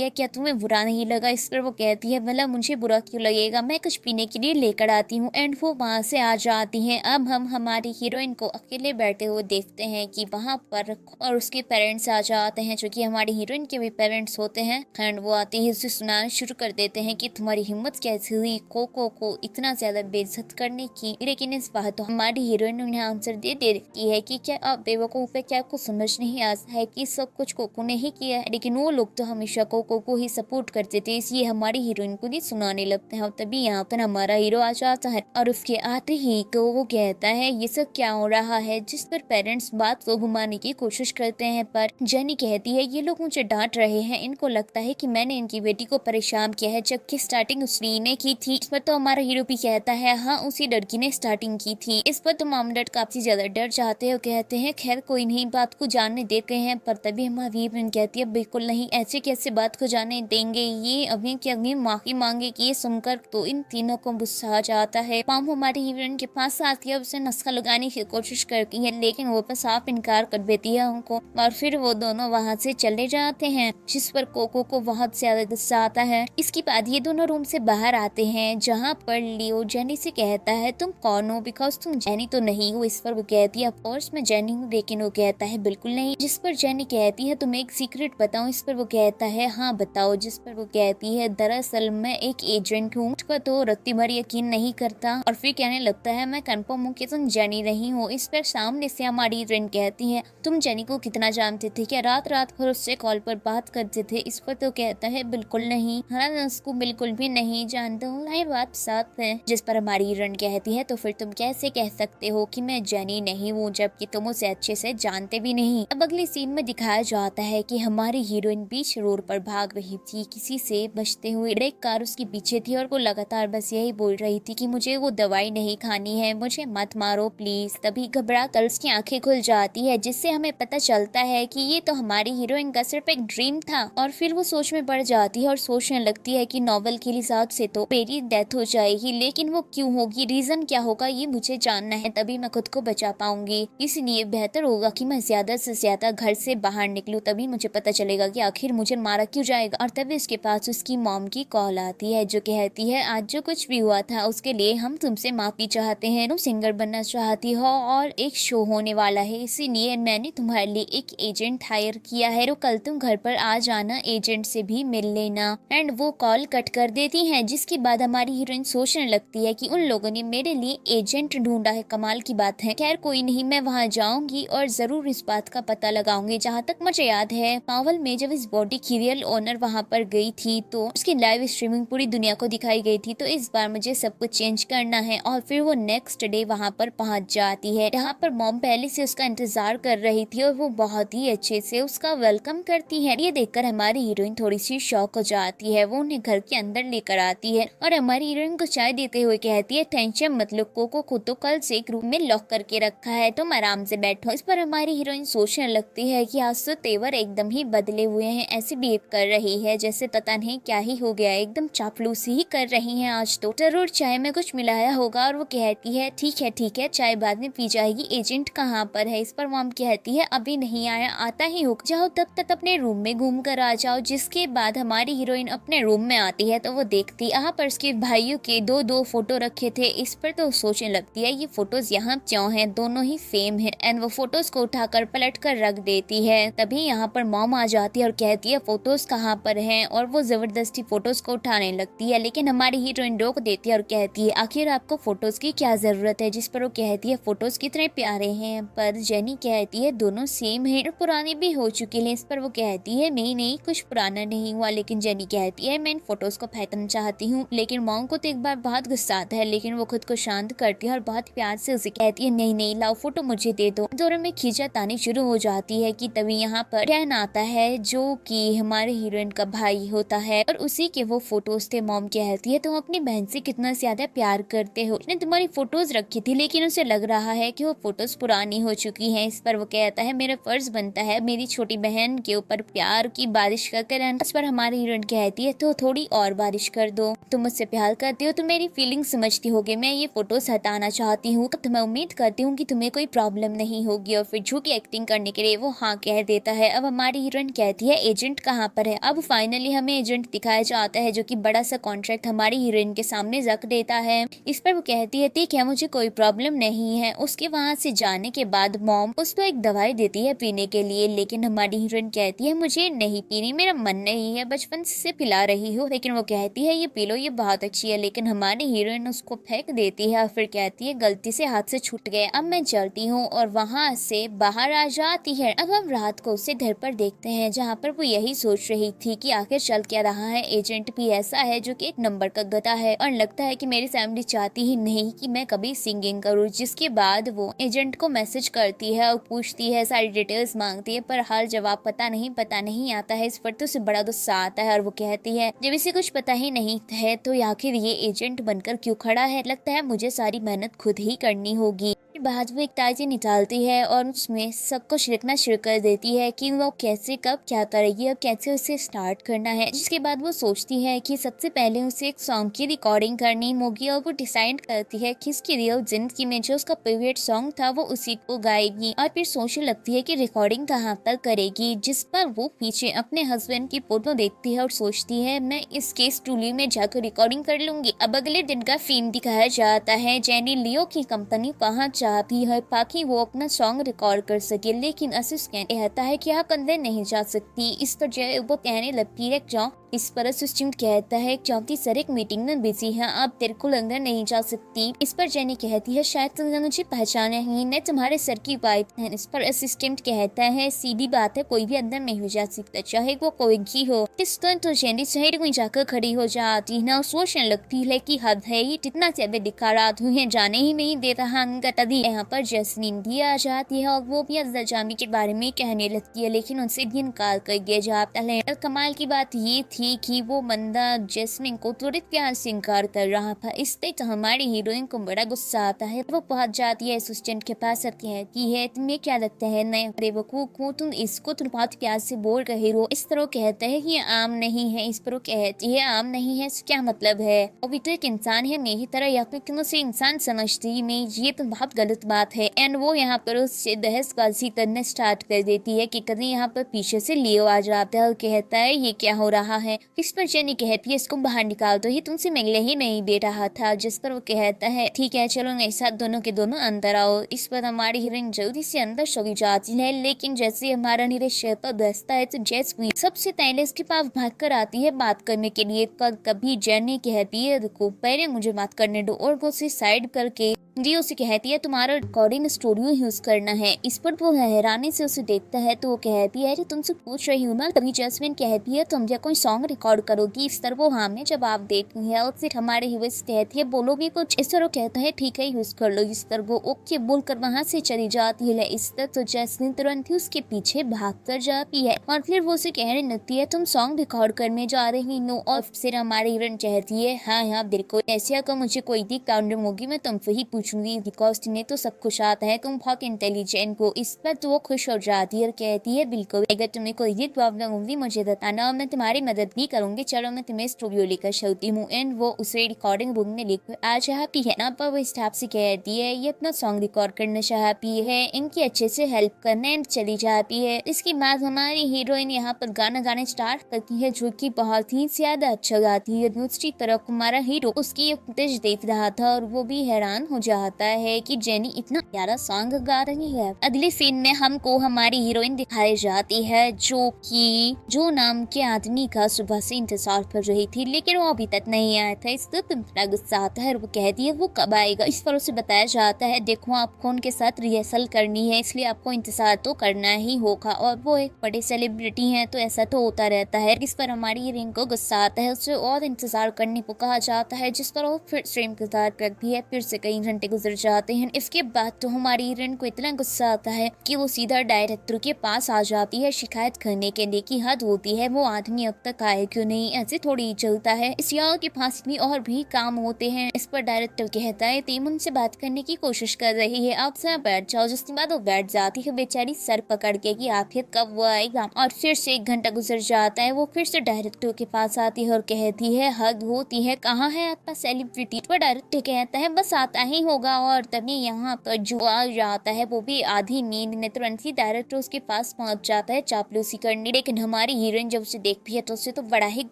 है क्या तुम्हें बुरा नहीं लगा। इस पर वो कहती है भला मुझे बुरा क्यों लगेगा, मैं कुछ पीने के लिए लेकर आती हूँ। एंड वो वहाँ से आ जाती है। अब हम हमारी हीरोइन को अकेले बैठे हुए देखते हैं कि वहाँ पर और उसके पेरेंट्स आ जाते हैं, जो कि हमारी हीरोइन के भी पेरेंट्स होते हैं। एंड वो आते ही उसे सुनाना शुरू कर देते हैं कि तुम्हारी हिम्मत कैसी हुई कोको को इतना ज्यादा बेइज्जत करने की। लेकिन इस बात तो हमारी हीरोइन उन्हें आंसर दे देती है कि क्या आप बेवकूफ है, क्या आपको समझ नहीं आता है कि सब कुछ कोको ने ही किया है, लेकिन वो लोग तो हमेशा कोको को ही सपोर्ट करते थे, इसलिए हमारी हीरोइन को भी सुनाने लगते हैं। और तभी यहाँ पर हमारा हीरो आ जाता है और उसके आते ही वो कहता है ये सब क्या हो रहा है, जिस पर पेरेंट्स बात को घुमाने की कोशिश करते हैं। पर जेनी कहती है ये लोग मुझे डांट रहे हैं, इनको लगता है कि मैंने इनकी बेटी को परेशान किया है, जबकि स्टार्टिंग उसी ने की थी। इस पर तो हमारा हीरो भी कहता है हाँ उसी लड़की ने स्टार्टिंग की थी। इस पर तो मामला काफी ज्यादा डर जाते हैं और कहते हैं खैर कोई नहीं, बात को जानने देते हैं। पर तभी हमारी हीरोइन कहती है बिल्कुल नहीं, ऐसे कैसे बात को जाने देंगे, ये अभी की अभी माफी मांगेगी। ये सुनकर तो इन तीनों को गुस्सा आ जाता है। पाम हमारी हीरोइन के पास आती है, उसे नस्का लगाने की कोशिश करती है, लेकिन वो पर साफ इनकार कर देती है उनको और फिर वो दोनों वहाँ से चले जाते हैं, जिस पर कोको को बहुत ज्यादा गुस्सा आता है। इसके बाद ये दोनों रूम से बाहर आते हैं, जहाँ पर लियो जेनी से कहता है तुम कौन हो, बिकॉज तुम जेनी तो नहीं हो। इस पर वो कहती है ऑफ कोर्स मैं जेनी हूँ, लेकिन वो कहता है बिल्कुल नहीं। जिस पर जेनी कहती है तुम एक सीक्रेट बताओ। इस पर वो कहता है हाँ बताओ। जिस पर वो कहती है दरअसल मैं एक एजेंट हूँ। उसका तो रत्ती भर यकीन नहीं करता और फिर कहने लगता है मैं कंफर्म हूँ कि तुम जेनी नहीं हो। इस पर सामने से हमारी फ्रेंड कहती है तुम जेनी को कितना जानते थे, क्या रात रात भर उससे कॉल पर बात करते थे। इस पर तो कहता है बिल्कुल नहीं, हाँ उसको बिल्कुल भी नहीं जानता हूँ, लाइव बात साथ है। जिस पर हमारी हीरोइन कहती है तो फिर तुम कैसे कह सकते हो कि मैं जेनी नहीं हूँ, जबकि तुम उसे अच्छे से जानते भी नहीं। अब अगली सीन में दिखाया जाता है कि हमारी हीरोइन बीच रोड पर भाग रही थी, किसी से बचते हुए। एक कार उसके पीछे थी और वो लगातार बस यही बोल रही थी कि मुझे वो दवाई नहीं खानी है, मुझे मत मारो प्लीज। तभी घबरा कर उसकी आंखें खुल जाती है, जिससे हमें पता चलता है कि ये तो हमारी हीरोइन का सिर्फ एक ड्रीम था। और फिर वो सोच में पड़ जाती है और सोचने लगती है कि नॉवेल के हिसाब से तो मेरी डेथ हो जाएगी, लेकिन वो क्यों होगी, रीजन क्या होगा, ये मुझे जानना है, तभी मैं खुद को बचा पाऊंगी। इसलिए बेहतर होगा कि मैं ज्यादा से ज्यादा घर से बाहर निकलूं, तभी मुझे पता चलेगा कि आखिर मुझे मारा क्यों जाएगा। और तभी उसके पास उसकी मॉम की कॉल आती है, जो कहती है आज जो कुछ भी हुआ था उसके लिए हम तुमसे माफी चाहते हैं। तुम सिंगर बनना चाहती हो और एक शो होने वाला है, इसीलिए मैंने तुम्हारे लिए एक एजेंट हायर किया है, तो कल तुम घर पर आ जाना, एजेंट से भी मिल लेना। एंड वो कॉल कट कर देती है। जिसके बाद हमारी हीरोइन सोचने लगती है कि उन लोगों ने मेरे लिए एजेंट ढूंढा है, कमाल की बात है। खैर कोई नहीं, मैं वहाँ जाऊंगी और जरूर इस बात का पता लगाऊंगी। जहाँ तक मुझे याद है मार्वल में जब इस बॉडी की रियल ओनर वहाँ पर गई थी तो उसकी लाइव स्ट्रीमिंग पूरी दुनिया को दिखाई गई थी, तो इस बार मुझे सब कुछ चेंज करना है। और फिर वो नेक्स्ट डे वहाँ पर पहुँच जाती है, जहाँ पर मॉम पहले से उसका इंतजार कर रही थी और वो बहुत ही अच्छे से उसका वेलकम करती है। ये देखकर हमारी हीरोइन थोड़ी सी शॉक हो जाती है। वो उन्हें घर के अंदर लेकर आती है और हमारी हीरोइन को चाय देते हुए कहती है टेंशन मत लो, कोको को तो कल से एक रूम में लॉक करके रखा है, तुम आराम से बैठो। इस पर हमारी हीरोइन सोचने लगती है कि आज तो तेवर एकदम ही बदले हुए हैं, ऐसे बिहेव कर रही है जैसे पता नहीं क्या ही हो गया, एकदम चापलूसी ही कर रही है आज तो, जरूर चाय में कुछ मिलाया होगा। और वो कहती है ठीक है चाय बाद में पी जाएगी, एजेंट कहाँ पर है। इस पर मॉम कहती है अभी नहीं आया, आता ही हो, जाओ तब तक अपने रूम में घूम कर आ जाओ। जिसके बाद हमारी हीरोइन अपने रूम में आती है तो वो देखती यहाँ पर उसके भाइयों के दो फोटो रखे थे। इस पर तो सोचने लगती है ये फोटोज यहाँ क्यों हैं, दोनों ही सेम है। एंड वो फोटोज को उठाकर पलट कर रख देती है। तभी यहाँ पर मॉम आ जाती है और कहती है फोटोज कहाँ पर हैं, और वो जबरदस्ती फोटोज को उठाने लगती है, लेकिन हमारी हीरोइन रोक देती है और कहती है आखिर आपको फोटोज की क्या जरूरत है। जिस पर वो कहती है फोटोज कितने प्यारे हैं, पर जेनी कहती है दोनों सेम है और पुराने भी हो चुके हैं। इस पर वो कहती है नहीं कुछ पुराना नहीं हुआ, लेकिन जेनी कहती है मैं इन फोटोज को फेंकना चाहती हूँ। लेकिन मॉम को तो एक बार बहुत गुस्सा आता है, लेकिन वो खुद को शांत करती है और और बहुत प्यार से उसे कहती है नहीं नहीं लाओ फोटो मुझे दे दो। दोनों में खींचातानी आनी शुरू हो जाती है कि तभी यहाँ पर डैन आता है जो कि हमारे हीरोइन का भाई होता है और उसी के वो फोटोज थे। मॉम कहती है तुम अपनी बहन से कितना ज्यादा प्यार करते हो, उसने तुम्हारी फोटोज रखी थी लेकिन उसे लग रहा है कि वो फोटोज पुरानी हो चुकी हैं। इस पर वो कहता है मेरा फर्ज बनता है मेरी छोटी बहन के ऊपर प्यार की बारिश करके रहना। इस पर हमारी हीरोइन कहती है तो थोड़ी और बारिश कर दो, तुम मुझसे प्यार करती हो तो मेरी फीलिंग समझती होगी, मैं ये फोटोज हटाना चाहती हूँ तो मैं उम्मीद करती हूँ कि तुम्हें कोई प्रॉब्लम नहीं होगी। और फिर झूठी एक्टिंग करने के लिए वो हाँ कह देता है। अब हमारी हीरोइन कहती है एजेंट कहाँ पर है। अब फाइनली हमें एजेंट दिखाया जाता है जो कि बड़ा सा कॉन्ट्रैक्ट हमारी हीरोइन के सामने रख देता है। इस पर वो कहती है ठीक है मुझे कोई प्रॉब्लम नहीं है। उसके वहाँ से जाने के बाद मॉम उसको एक दवाई देती है पीने के लिए, लेकिन हमारी हीरोइन कहती है मुझे नहीं पीनी, मेरा मन नहीं है, बचपन से पिला रही हो। लेकिन वो कहती है ये पी लो ये बहुत अच्छी है, लेकिन हमारी हीरोइन उसको फेंक देती है और फिर कहती है गलती से हाथ से छूट गए अब मैं चलती हूँ, और वहाँ से बाहर आ जाती है। अब हम रात को उसे घर पर देखते हैं जहाँ पर वो यही सोच रही थी कि आखिर चल क्या रहा है। एजेंट भी ऐसा है जो कि एक नंबर का गधा है और लगता है कि मेरी फैमिली चाहती ही नहीं कि मैं कभी सिंगिंग करूँ। जिसके बाद वो एजेंट को मैसेज करती है और पूछती है, सारी डिटेल्स मांगती है, पर हाल जवाब पता नहीं आता है। इस पर तो उसे बड़ा गुस्सा आता है और वो कहती है जब इसे कुछ पता ही नहीं है तो आखिर ये एजेंट बनकर क्यों खड़ा है, लगता है मुझे सारी मेहनत खुद ही करनी होगी। बाद वो एक ताजी निकालती है और उसमें सब कुछ लिखना शुरू कर देती है कि वो कैसे कब क्या करेगी और कैसे उसे स्टार्ट करना है। जिसके बाद वो सोचती है कि सबसे पहले उसे एक सॉन्ग की रिकॉर्डिंग करनी होगी और वो डिसाइड करती है कि इसकी रियल जिंदगी में जो उसका फेवरेट सॉन्ग था वो उसी को गाएगी। और फिर सोचने लगती है कि रिकॉर्डिंग कहाँ पर करेगी, जिस पर वो पीछे अपने हस्बैंड की फोटो देखती है और सोचती है मैं इसके स्टूडियो में जाकर रिकॉर्डिंग कर लूंगी। अब अगले दिन का सीन दिखाया जाता है। जेनी लियो की कंपनी पहुंच चाहती है ताकि वो अपना सॉन्ग रिकॉर्ड कर सके, लेकिन असिस्टेंट कहता है कि आप अंदर नहीं जा सकती। इस पर जो वो कहने लगती है जाओ। इस पर असिस्टेंट कहता है चौथी सर एक मीटिंग में बिजी है, आप बिल्कुल अंदर नहीं जा सकती। इस पर जेनी कहती है शायद तुमने मुझे पहचाना ही, मैं तुम्हारे सर की वाइफ है। इस पर असिस्टेंट कहता है सीधी बात है कोई भी अंदर नहीं जा सकता चाहे वो कोई भी हो। इस तरह तो जेनी साइड में जाकर खड़ी हो जाती है और सोचने लगती है कि हद है ये कितना ज्यादा दिखा रहा तुम्हें जाने ही नहीं दे रहा। तभी यहाँ पर जैस्मीन भी आ जाती है और वो भी अंदर जाने के बारे में कहने लगती है, लेकिन उनसे भी इनकार कर दिया जाता है। कमाल की बात ये थी कि वो बंदा जैस्मिन को तुरंत प्यार से इनकार कर रहा था। इससे तो हमारी हीरोइन को बड़ा गुस्सा आता है। वो पहुंच जाती है असिस्टेंट के पास और कहती है तुम्हें क्या लगता है नए बेवकूफ को तुम इसको तुम बहुत प्यार से बोल रहे हो। इस तरह कहता है कि आम नहीं है। इस पर कहती है आम नहीं है क्या मतलब है, अभी तो एक इंसान है मेरी तरह, या फिर तुम उसे इंसान समझती नहीं, ये तो बहुत गलत बात है। एंड वो यहाँ पर उससे बहसबाजी करना स्टार्ट कर देती है कि कभी यहाँ पर पीछे से लियो आ जाता है और कहता है ये क्या हो रहा है। इस पर जेनी कहती है इसको बाहर निकाल दो, ये तुमसे मिलने ही नहीं दे रहा था। जिस पर वो कहता है ठीक है चलो मेरे साथ दोनों के दोनों अंदर आओ। इस पर हमारी हीरोइन जल्दी से अंदर चली जाती है, लेकिन जैसे हमारा निरीक्षक पर बसता है तो जैस्मीन सबसे पहले इसके पास भाग कर आती है बात करने के लिए। पर कभी जेनी कहती है रुको पहले मुझे बात करने दो, और वो उसे साइड करके जी उसे कहती है तुम्हारा रिकॉर्डिंग स्टूडियो यूज करना है। इस पर वो हैरानी से उसे देखता है तो वो कहती है तुमसे पूछ रही हूँ ना। तभी जैस्मिन कहती है तुम क्या कोई सॉन्ग रिकॉर्ड करोगी। इस तरह वो हाँ में जवाब देती है और फिर हमारे हीरोइन कहती है बोलो भी कुछ। इस तरह कहता है ठीक है यूज कर लो। इस तरह वो ओके बोलकर वहाँ से चली जाती है। इस तरह तो जैस्मिन तुरंत ही उसके पीछे भाग कर जाती है और फिर वो उसे कहने लगती है तुम सॉन्ग रिकॉर्ड करने जा रही हो। और फिर हमारी हीरोइन कहती है हाँ बिल्कुल, ऐसे अगर मुझे कोई भी प्रॉब्लम होगी मैं तुमसे ही पूछूंगी बिकॉज तुम्हें तो सब कुछ आता है, तुम बहुत इंटेलिजेंट हो। इस पर तो वो खुश हो जाती है और कहती है बिल्कुल अगर तुम्हें कोई भी प्रॉब्लम होगी मुझे बताना और मैं तुम्हारी मदद भी करूंगी, चलो मैं तुम्हें स्टूडियो लेकर चलती हूँ। एंड वो उसे रिकॉर्डिंग रूम में लेकर आ चाहती है ना। पर वो स्टाफ से कहती है ये अपना सॉन्ग रिकॉर्ड करना चाहती है, इनकी अच्छे से हेल्प करने चली जाती है। इसके बाद हमारी हीरोइन यहाँ पर गाना गाने स्टार्ट करती है जो की बहुत ही ज्यादा अच्छा गाती है। दूसरी तरफ हमारा हीरो उसकी फुटेज देख रहा था और वो भी हैरान हो जाता है कि जेनी इतना प्यारा सॉन्ग गा रही है। अगले सीन में हमको हमारी हीरोइन दिखाई जाती है जो नाम के आदमी का सुबह से इंतजार कर रही थी, लेकिन वो अभी तक नहीं आया था। इस पर बड़ा गुस्सा आता है और वो कहती है वो कब आएगा। इस पर उसे बताया जाता है देखो आपको उनके साथ रिहर्सल करनी है इसलिए आपको इंतजार तो करना ही होगा, और वो एक बड़े सेलिब्रिटी हैं तो ऐसा तो होता रहता है। इस पर हमारी हीरोइन को गुस्सा आता है, उसे और इंतजार करने को कहा जाता है, जिस पर वो फिर से इंतजार करती है। फिर से कई घंटे घंटे गुजर जाते हैं। इसके बाद तो हमारी हीरोइन को इतना गुस्सा आता है कि वो सीधा डायरेक्टर के पास आ जाती है शिकायत करने के लिए कि हद होती है, वो आदमी अब तक आए क्यों नहीं, ऐसे थोड़ी ही चलता है, इस यार के पास भी और भी काम होते हैं। इस पर डायरेक्टर कहता है तैमूर से बात करने की कोशिश कर रही है, आप जरा बैठ जाओ। जिसके बाद वो बैठ जाती है बेचारी सर पकड़ के कि आखिर कब वो आएगा। और फिर से 1 घंटा गुजर जाता है। वो फिर से डायरेक्टर के पास आती है और कहती है हद होती है, कहाँ है आपका सेलिब्रिटी। पर डायरेक्टर कहता है बस आता ही होगा। और तभी यहाँ पर जो आ जाता है वो भी आधी नींद में, तुरंत ही डायरेक्टर उसके पास पहुंच जाता है चापलूसी करने। लेकिन हमारी हीरोइन जब उसे देखती है तो उसे तो बड़ा ही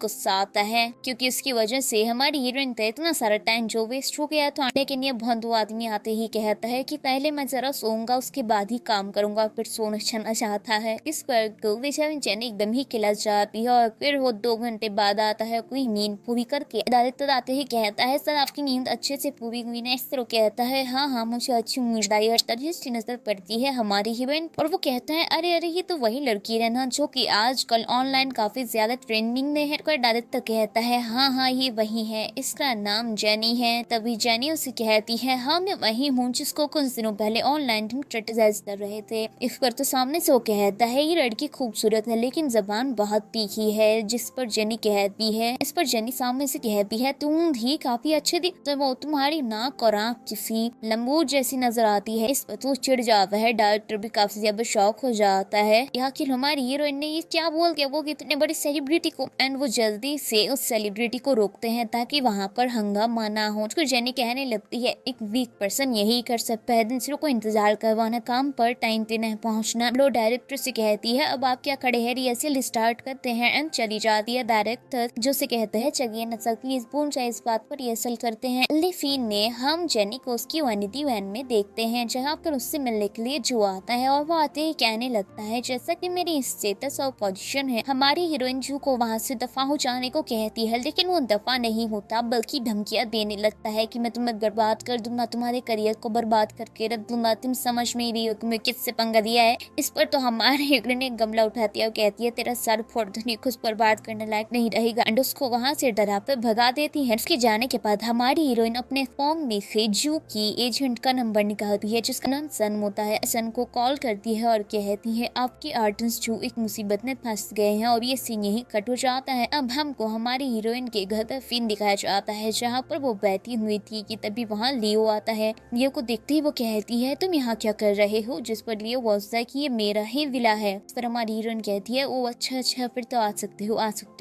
गुस्सा आता है, क्योंकि उसकी वजह से हमारी हीरोइन का इतना सारा टाइम जो वेस्ट हो गया था। लेकिन ये भोंदू आदमी आते ही कहता है कि पहले मैं जरा सोऊंगा, उसके बाद ही काम करूंगा। फिर सोना छना चाहता है। इस पर तो बेचारी जेनी एकदम ही खिला जाती है। और फिर वो 2 घंटे बाद आता है कोई नींद पूरी करके। डायरेक्टर आते ही कहता है सर आपकी नींद अच्छे से पूरी हुई ना। इस तरह कहता है हाँ मुझे अच्छी नींद आई। और तभी उसकी नजर पड़ती है हमारी हीरोइन और वो कहता है अरे ये तो वही लड़की है ना जो कि आजकल ऑनलाइन काफी ज्यादा ट्रेंडिंग में है। डायरेक्टर कहता है हाँ ये वही है, इसका नाम जेनी है। तभी जेनी उसे कहती है हाँ मैं वही हूँ जिसको कुछ दिनों पहले ऑनलाइन क्रिटिसाइज कर रहे थे। इस पर तो सामने से वो कहता है ये लड़की खूबसूरत है लेकिन जबान बहुत तीखी है। जिस पर जेनी कहती है, इस पर जेनी सामने से कहती है तुम भी काफी अच्छे दिखते हो, तुम्हारी नाक और आँख किसी लंबूर जैसी नजर आती है। इस पर तो चिढ़ जाता है। डायरेक्टर भी काफी ज्यादा शौक हो जाता है आखिर हमारी हीरोइन ने ये क्या बोल के वो इतने बड़े सेलिब्रिटी को। एंड वो जल्दी से उस सेलिब्रिटी को रोकते हैं ताकि वहाँ पर हंगामा ना हो। उसको जेनी कहने लगती है एक वीक पर्सन यही कर सकता है, दूसरों को इंतजार करवाना, काम पर टाइम पे नहीं पहुँचना। लो डायरेक्टर से कहती है अब आप क्या खड़े हैं, रिहर्सल स्टार्ट करते हैं। एंड चली जाती है। डायरेक्टर जो से कहते हैं चलिए नसल प्लीज भूल जाए इस बात पर रिहर्सल करते हैं। लेकिन ने हम जेनी को उसकी वैनिटी वैन में देखते हैं जहाँ पर उससे मिलने के लिए जो आता है। और वो आते ही कहने लगता है जैसा कि मेरी स्टेटस और पोजीशन है। हमारी हीरोइन जू को वहाँ से दफा हो जाने को कहती है लेकिन वो दफा नहीं होता बल्कि धमकियाँ देने लगता है कि मैं तुम्हें बर्बाद कर दूंगा, तुम्हारे करियर को बर्बाद करके रख दूंगा, तुम समझ में ही रही हो तुम्हें किससे पंगा दिया है। इस पर तो हमारे हीरोइन एक गमला उठाती है और कहती है तेरा सर फोड़ दूंगी, खुद बर्बाद करने लायक नहीं रहेगा। एंड उसको वहाँ से डरा कर भगा देती है। उसके जाने के बाद हमारी हीरोइन अपने फोन में से जू की एजेंट का नंबर निकालती है जिसका नाम सन होता है। सन को कॉल करती है और कहती है आपके आर्टिस्ट जू एक मुसीबत में फंस गए हैं। और ये सीन यही कट हो जाता है। अब हमको हमारी हीरोइन के घर का सीन दिखाया जाता है जहाँ पर वो बैठी हुई थी कि तभी वहाँ लियो आता है। लियो को देखते ही वो कहती है तुम यहाँ क्या कर रहे हो। जिस पर लियो बोलता है कि ये मेरा ही विला है। इस पर हमारी हीरोइन कहती है ओ अच्छा फिर तो आ सकते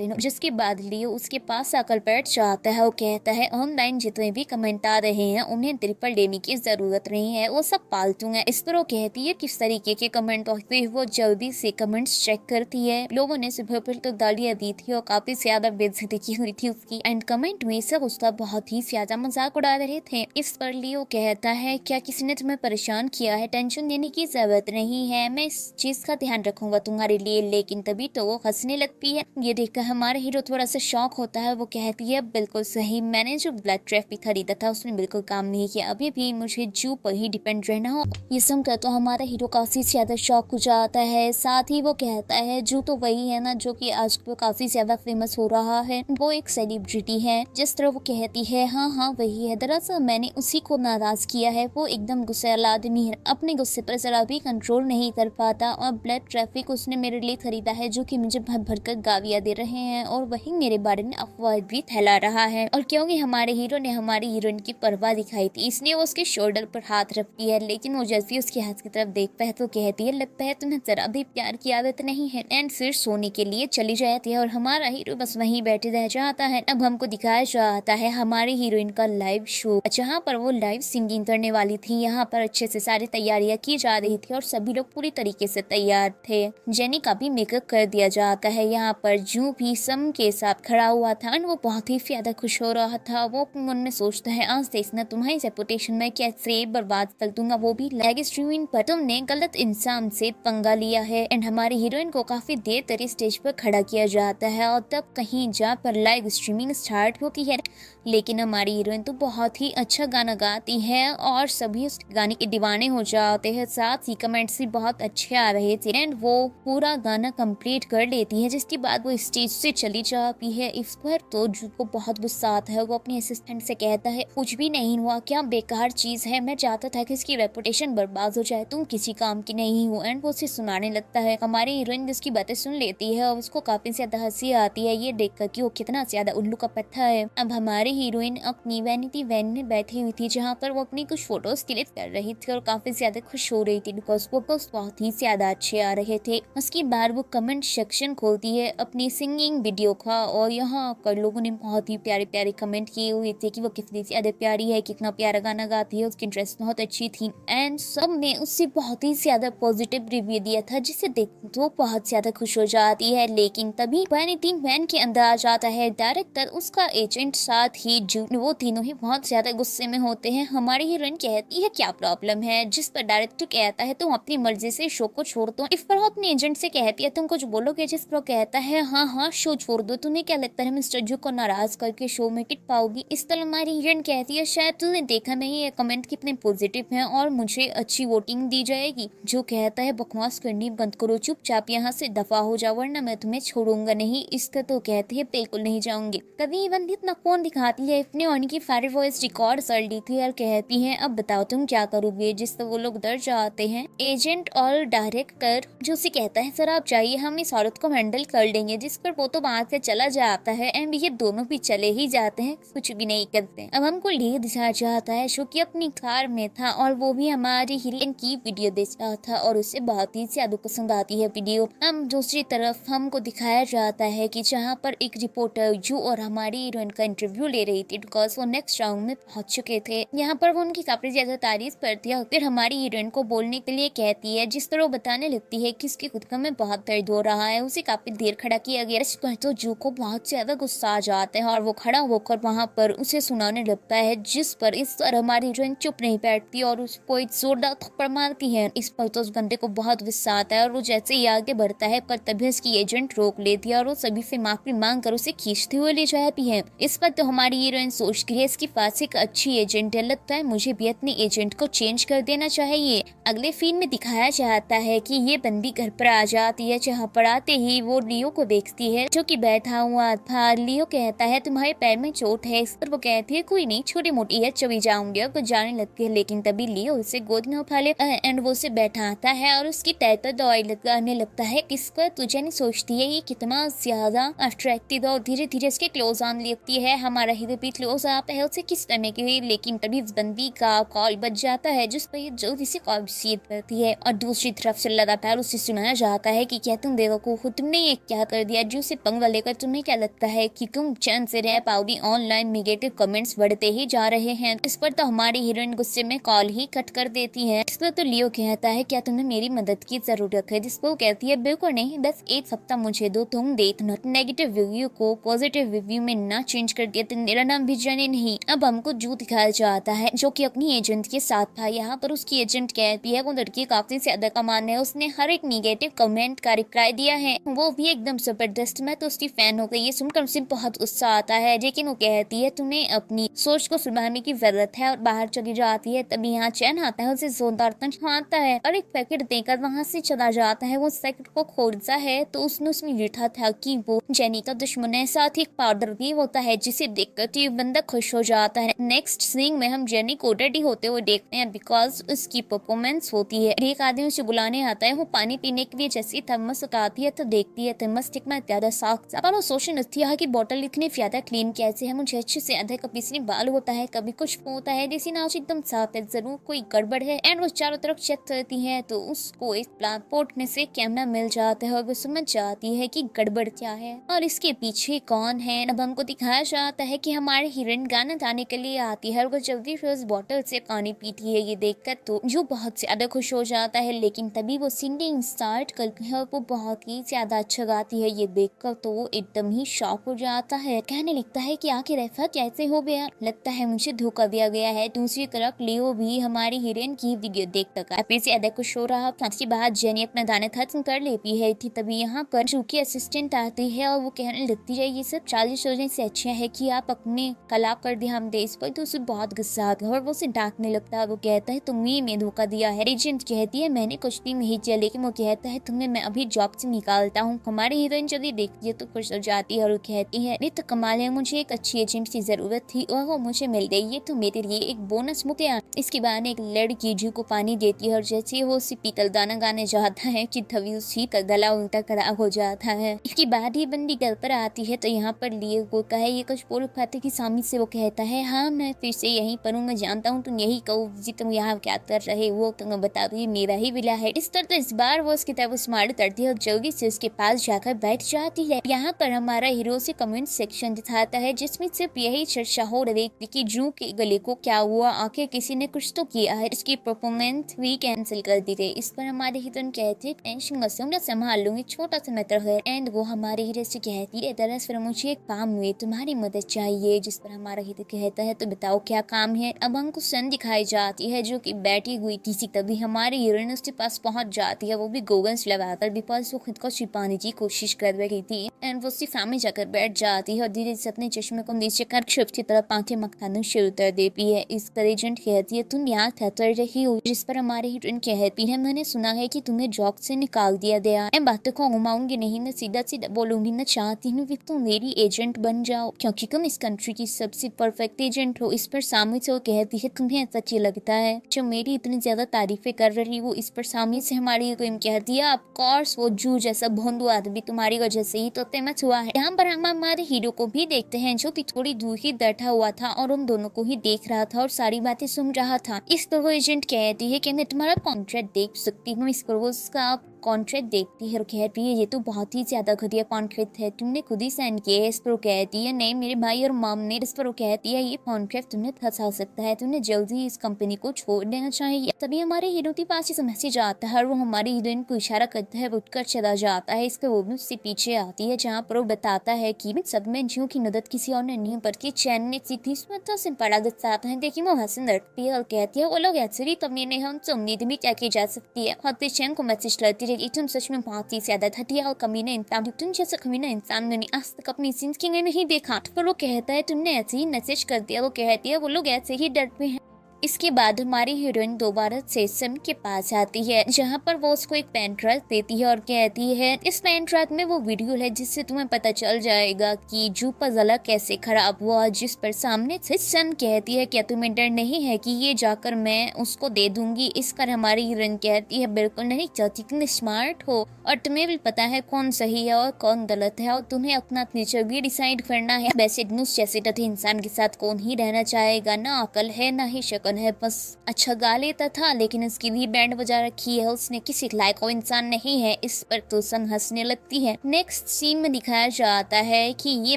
हो। जिसके बाद लियो उसके पास आकर बैठ जाता है और कहता है ऑनलाइन जितने भी कमेंट आ रहे हैं उन्हें ट्रिपल लेने की जरूरत नहीं है, वो सब पालतू है। इस पर वो कहती है किस तरीके के कमेंट और फिर वो जल्दी से कमेंट्स चेक करती है। लोगों ने सुबह पर तो गालियां दी थी और काफी ज्यादा बेइज्जती की हुई थी उसकी। एंड कमेंट में सब उसका बहुत ही ज्यादा मजाक उड़ा रहे थे। इस पर लियो कहता है क्या किसी ने तुम्हें परेशान किया है, टेंशन लेने की जरूरत नहीं है, मैं इस चीज का ध्यान रखूंगा तुम्हारे लिए। लेकिन तभी तो वो हंसने लगती है। ये देखकर हमारा हीरो थोड़ा सा शॉक होता है। वो कहती है बिल्कुल सही, मैंने जो ब्लड ट्रैफिक खरीदा था उसने बिल्कुल काम नहीं किया, अभी भी मुझे जू पर ही डिपेंड रहना हो। ये सुनकर तो हमारा हीरो काफी ज्यादा शॉक हो जाता है। साथ ही वो कहता है जू तो वही है ना जो कि आजकल काफी ज्यादा फेमस हो रहा है, वो एक सेलिब्रिटी है। जिस तरह वो कहती है हाँ वही है, दरअसल मैंने उसी को नाराज किया है, वो एकदम गुस्सैला आदमी है, अपने गुस्से पर जरा भी कंट्रोल नहीं कर पाता। और ब्लड ट्रैफिक उसने मेरे लिए खरीदा है जो कि मुझे भर भर कर गालियां दे रहे हैं और वही मेरे बारे में अफवाह भी फैला रहा है। और क्योंकि हमारे हीरो ने हमारी हीरोइन की परवाह दिखाई थी इसलिए वो उसके शोल्डर पर हाथ रखती है। लेकिन वो जैसे उसके हाथ की तरफ देखता है तो कहती है लगता है तुम्हें जरा भी प्यार की आदत नहीं है। एंड फिर सोने के लिए चली जाती है और हमारा हीरो बस वहीं बैठे रह जाता है। अब हमको दिखाया जाता है हमारी हीरोइन का लाइव शो जहाँ पर वो लाइव सिंगिंग करने वाली थी। यहाँ पर अच्छे से सारी तैयारियां की जा रही थी और सभी लोग पूरी तरीके से तैयार थे। जेनी का भी मेकअप कर दिया जाता है। यहाँ पर जू भी सम के साथ खड़ा हुआ था और वो बहुत ही ज्यादा खुश हो रहा था। वो मन में सोचता है आज से इसने तुम्हारी रेपुटेशन में कैसे बर्बाद कर दूंगा, वो भी लाइव स्ट्रीमिंग पर। तुमने गलत इंसान से पंगा लिया है। एंड हमारी हीरोइन को काफी देर तक स्टेज पर खड़ा किया जाता है और तब कहीं जा पर लाइव स्ट्रीमिंग स्टार्ट होती है। लेकिन हमारी हीरोइन तो बहुत ही अच्छा गाना गाती है और सभी उस गाने के दीवाने हो जाते हैं। साथ ही कमेंट्स भी बहुत अच्छे आ रहे थे एंड वो पूरा गाना कंप्लीट कर लेती है। जिसके बाद वो स्टेज से चली जाती है। इस पर तो जू को बहुत गुस्सा आता है। वो अपने असिस्टेंट से कहता है कुछ भी नहीं हुआ, क्या क्या बेकार चीज है, मैं चाहता था कि इसकी रेपुटेशन बर्बाद हो जाए, तुम किसी काम की नहीं हो। एंड वो उसे सुनाने लगता है। हमारी हीरोइन जिसकी बातें सुन लेती है और उसको काफी ज्यादा हंसी आती है ये देखकर कि वो कितना ज्यादा उल्लू का पत्था है। अब हमारी हीरोइन अपनी वैनिटी वैन में बैठी हुई थी जहाँ पर वो अपनी कुछ फोटोज क्लिक कर रही थी और काफी ज्यादा खुश हो रही थी बिकॉज फोटोज बहुत ही ज्यादा अच्छे आ रहे थे। उसके बाद वो कमेंट सेक्शन खोलती है अपनी सिंगिंग वीडियो का और यहाँ पर लोगों ने बहुत ही प्यारे प्यारे कमेंट किए हुए थे कि वो कितनी ज्यादा प्यारी है, कितना प्यारा गाना गाती है, उसकी ड्रेस बहुत अच्छी थी। एंड सब ने उससे बहुत ही ज्यादा पॉजिटिव रिव्यू दिया था जिसे देख वो बहुत ज्यादा खुश हो जाती है। लेकिन तभी वैनिटी वैन के अंदर आ जाता है डायरेक्टर, उसका एजेंट, साथ ही वो तीनों ही बहुत ज्यादा गुस्से में होते हैं। हमारी हीरोइन कहती है क्या प्रॉब्लम है, जिस पर डायरेक्टर कहता है तुम अपनी मर्जी से शो को छोड़ दो। इस पर वो अपने एजेंट से कहती है तुम कुछ बोलोगे, जिस पर कहता है हाँ हाँ शो छोड़ दो, तुम्हें क्या लगता है मिस्टर जू को नाराज करके शो में टिक पाओगी। इस तरह हमारी हीरोइन कहती है शायद तुमने देखा नहीं है कमेंट कितने पॉजिटिव हैं और मुझे अच्छी वोटिंग दी जाएगी। जो कहता है बकवास करनी बंद करो, चुपचाप यहाँ से दफा हो जाओ वरना मैं तुम्हें छोड़ूंगा नहीं। इसका तो कहती है बिल्कुल नहीं जाऊंगी। कभी वंदित नकोन दिखाती है अपने और उनकी सारी वॉइस रिकॉर्ड कर ली थी और कहती है अब बताओ तुम क्या करोगे। जिस पर वो लोग डर जाते हैं। एजेंट और डायरेक्टर जो उसे कहता है सर आप चाहिए हम इस औरत को हैंडल कर लेंगे, जिस पर वो तो वहां से चला जाता है। एंड ये दोनों भी चले ही जाते हैं, कुछ भी नहीं करते। अब हमको ले दिखाया जाता है शो की अपनी कार में था और वो भी हमारी हीरोइन की वीडियो देख रहा था और उसे बहुत ही ज्यादा पसंद आती है वीडियो। हम दूसरी तरफ हमको दिखाया जाता है कि जहाँ पर एक रिपोर्टर जू और हमारी हीरोइन का इंटरव्यू ले रही थी बिकॉज वो नेक्स्ट राउंड में पहुंच चुके थे। यहाँ पर वो उनकी काफी ज्यादा तारीफ करती है और फिर हमारी हीरोइन को बोलने के लिए कहती है, जिस तरह वो बताने लगती है कि उसके खुद का में बहुत दर्द हो रहा है। उसे काफी देर खड़ा किया गया तो जू को बहुत ज्यादा गुस्सा आ जाता है और वो खड़ा होकर वहाँ पर उसे सुनाने लगता है, जिस पर इस पर हमारी हीरोइन चुप नहीं बैठती और उसको एक जोरदार थप्पड़ मारती है। इस पर तो उस बंदे को बहुत गुस्सा आता है और वो जैसे ही आगे बढ़ता है पर तभी उसकी एजेंट रोक लेती है और वो सभी से माफी मांग कर उसे खींचते हुए ले जाती है। इस पर तो हमारी हीरोइन सोचती है इसके पास एक अच्छी एजेंट है, लगता है मुझे भी अपनी एजेंट को चेंज कर देना चाहिए। अगले फिल्म में दिखाया जाता है कि ये बंदी घर पर आ जाती है, जहाँ पर आते ही वो लियो को देखती है जो कि बैठा हुआ था। लियो कहता है तुम्हारे पैर में चोट है। इस पर वो कहती है कोई नहीं छोटी मोटी है चली जाऊंगी और कुछ जाने लगती है। लेकिन तभी लियो उसे गोद में उठा ले एंड वो उसे बैठाता है और उसकी पैर पर दवाई लगाने लगता है। किसको तुझे नहीं सोचती है ये कितना ज्यादा अट्रैक्टिव और धीरे धीरे इसके क्लोज आने लगती है। हमारा हीरो भी क्लोज आता है उसे किस करने के लिए, लेकिन तभी इस बंदी का कॉल बच जाता है जिस पर ये जल्दी से कॉल रिसीव करती है और दूसरी तरफ से लगातार उसे सुनाया जाता है कि क्या तुम बेवकूफ हो, तुमने ये क्या कर दिया। जो से पंगा लेकर तुम्हें क्या लगता है कि तुम चैन से रह पाओगी, ऑनलाइन नेगेटिव कमेंट्स बढ़ते ही जा रहे हैं। इस पर तो हमारी हीरोइन गुस्से में कॉल ही कट कर देती है। इस पर तो लियो कहता है क्या तुम्हें मेरी मदद की जरूरत है, जिस पर वो कहती है बिल्कुल नहीं, बस एक हफ्ता मुझे दो, तुम देखना नेगेटिव रिव्यू को पॉजिटिव रिव्यू में ना चेंज कर दिया तो मेरा नाम भी जाने नहीं। अब हमको जू दिखाया जाता है जो कि अपनी एजेंट के साथ था। यहाँ पर उसकी एजेंट कहती है वो लड़की काफी ज्यादा कमाल है, उसने हर एक नेगेटिव कमेंट का रिप्लाई दिया है, वो भी एकदम जबरदस्त, मैं तो उसकी फैन हो गई। ये सुनकर उसे बहुत गुस्सा आता है लेकिन वो कहती है तुम्हें अपनी सोच को सुधारने की जरूरत है और बाहर चली जाती है। तभी यहाँ चैन आता है, उसे जोरदार तंज मारता है और एक पैकेट देकर वहाँ से चला जाता है। वो उस पैकेट को खोलता है तो उसमें लिखा था कि वो जेनी का दुश्मन है, साथ ही एक पाउडर भी होता है जिसे देखकर तो ये बंदा खुश हो जाता है। नेक्स्ट सीन में हम जेनी को रेडी होते हुए देखते हैं बिकॉज उसकी परफॉर्मेंस होती है। एक आदमी उसे बुलाने आता है, वो पानी पीने के लिए जैसे थर्मस उठाती है तो देखती है थर्मस में ज्यादा साफ पर वो सोच नथी है कि बोतल इतनी ज्यादा क्लीन कैसे है, मुझे अच्छे से आधा कभी इसमें बाल होता है कभी कुछ होता है, जैसी नाव एकदम साफ है, जरूर कोई गड़बड़ है। एंड वो चारों तरफ चेक करती है तो उसको एक प्लांट में से कैमरा मिल जाता है और वो समझ जाती है कि गड़बड़ क्या है और इसके पीछे कौन है। अब हमको दिखाया जाता है कि हमारे हीरोइन गाना गाने के लिए आती है और वो जल्दी से उस बोतल से पानी पीती है। ये देखकर तो जो बहुत ज्यादा खुश हो जाता है, लेकिन तभी वो सिंगिंग स्टार्ट करती है और वो बहुत ही ज्यादा अच्छा गाती है। ये देखकर तो वो एकदम ही शॉक हो जाता है, कहने लगता है कि आखिर ऐसा कैसे हो गया, लगता है मुझे धोखा दिया गया है। दूसरी तरफ लियो भी हमारी हीरोइन की वीडियो देखकर काफी ज्यादा खुश हो रहा। उसके बाद जेनी अपना गाना खत्म कर लेती है थी। तभी यहाँ पर जू की असिस्टेंट आती है और वो कहने लगती है ये सब चालीस सोचने से अच्छा है कि आप अपने कला कर दिया हम देश पर। तो उसे बहुत गुस्सा आता है और वो उसे डांटने लगता है। वो कहता है तुमने में धोखा दिया है। एजेंट कहती है मैंने कुछ भी नहीं किया, लेकिन वो कहता है तुम्हें मैं अभी जॉब से निकालता हूँ। हमारी हीरोइन जब ये देखती है तो खुश हो जाती है और वो कहती है ये तो कमाल है, मुझे एक अच्छी एजेंट की जरूरत थी और वो मुझे मिल गई, ये तो ये तेरे लिए एक बोनस मुक्तियाँ। इसके बाद एक लड़की जू को पानी देती है और जैसे वो उसी पीतल दाना गाने जाता है कि तभी उसी का गला उल्टा खड़ा हो जाता है। इसके बाद ही बंदी घर पर आती है तो यहाँ पर लिए वो कहे ये कुछ बोल पाते की सामने से वो कहता है हाँ मैं फिर से यहीं पर हूँ, मैं जानता हूँ तुम यही कहो जी, तुम यहाँ क्या कर रहे हो, तुम्हें बता दो ये मेरा ही विला है। इस तरह इस बार वो उसकी तरफ स्मार्ट करती है और जल्दी से उसके पास जाकर बैठ जाती है। यहाँ पर हमारा हीरो से कमेंट सेक्शन दिखाता है जिसमें सिर्फ यही चर्चा हो रही थी कि जू के गले को क्या हुआ, आखिर किसी ने कुछ तो किया है, इसकी परफॉर्मेंस भी कैंसिल कर दी गई। इस पर हमारे हीरोइन कहते टेंशन मत संभाल लूंगी, छोटा सा मैटर है। एंड वो हमारे हीरो से कहती है दरअसल मुझे एक काम हुए, तुम्हारी मदद चाहिए। जिस पर हमारा हीरो कहता है तो बताओ क्या काम है। अब हमको सन दिखाई जाती है जो कि बैठी हुई थी, तभी हमारी हीरोइन उसके पास पहुंच जाती है, वो भी गोगल्स लगाकर, बिकॉज वो खुद को छिपाने की कोशिश कर रही थी। एंड वो उसके सामने जाकर बैठ जाती है और धीरे से अपने चश्मे को नीचे कर शिफ्ट की तरफ आंखें मखाना शुरू कर देती है। इस पर एजेंट कहती है तुम यहाँ ठहर रही हो। जिस पर हमारी हीरोइन कहती है मैंने सुना है कि तुम्हें जॉब से निकाल दिया गया। मैं बातों को घुमाऊंगी नहीं, मैं सीधा सीधा बोलूंगी, मैं चाहती हूँ कि तुम मेरी एजेंट बन जाओ क्योंकि तुम इस कंट्री की सबसे परफेक्ट एजेंट हो। इस पर सामने से वो कहती है तुम्हें ऐसा क्यों लगता है जो मेरी इतनी ज्यादा तारीफें कर रही हो। इस पर सामने से हमारी हीरोइन कहती है ऑफ कोर्स वो जू जैसा भोंदू आदमी तुम्हारी वजह से ही तो फेमस हुआ है। यहाँ पर हम हमारे हीरो को भी देखते हैं जो कि थोड़ी दूर ही बैठा हुआ था और उन दोनों को ही देख रहा था और सारी बातें सुन रहा था। इस पर वो एजेंट कहती है कि मैं तुम्हारा कॉन्ट्रैक्ट देख सकती हूँ। इस पर वो उसका कॉन्ट्रैक्ट देखती है और कहती है ये तो बहुत ही ज्यादा घटिया कॉन्ट्रैक्ट है, तुमने खुद ही साइन किया है। इस पर वो कहती है नहीं मेरे भाई और मॉम ने। इस पर वो कहती है ये कॉन्ट्रैक्ट तुम्हें फंसा सकता है, तुम्हें जल्दी इस कंपनी को छोड़ देना चाहिए। तभी हमारे हीरो के पास इस मैसेज आता है और वो हमारी हीरोइन को इशारा करता है, उठकर चला जाता है। इस पर वो भी उससे पीछे आती है जहाँ पर वो बताता है कि सब में जियो की मदद किसी और ने नहीं बल्कि चैन ने की थी। इसमें तो बड़ा गुस्सा आता है। देखिए वो हंसन लड़ती है और कहती है वो लोग ऐसे तभी नहीं हमसे उम्मीद भी क्या की जा सकती है। और चैन को मैसेज करती है तुम सच में बहुत ही ज्यादा घटिया और कमीना इंसान, तुम जैसा कमीना इंसान मैंने आज तक अपनी जिंदगी में नहीं देखा। पर वो कहता है तुमने ऐसे ही मैसेज कर दिया। वो कहती है वो लोग ऐसे ही डरते हैं। इसके बाद हमारी हीरोइन दोबारा से सन के पास आती है जहाँ पर वो उसको एक पेन ड्राइव देती है और कहती है इस पेन ड्राइव में वो वीडियो है जिससे तुम्हें पता चल जाएगा कि जू का गला कैसे खराब हुआ। जिस पर सामने से सन कहती है क्या तुम्हें डर नहीं है कि ये जाकर मैं उसको दे दूंगी। इस पर हमारी हीरोइन कहती है बिल्कुल नहीं चाहती, तुम स्मार्ट हो और तुम्हें भी पता है कौन सही है और कौन गलत है और तुम्हें अपना फ्यूचर भी डिसाइड करना है। वैसे नुस जैसे टथे इंसान के साथ कौन ही रहना चाहेगा, ना अकल है ना ही शक्ल है, बस अच्छा गा लेता था लेकिन उसकी भी बैंड बजा रखी है, उसने किसी लायक और इंसान नहीं है। इस पर तो सन हंसने लगती है। नेक्स्ट सीन में दिखाया जाता है कि ये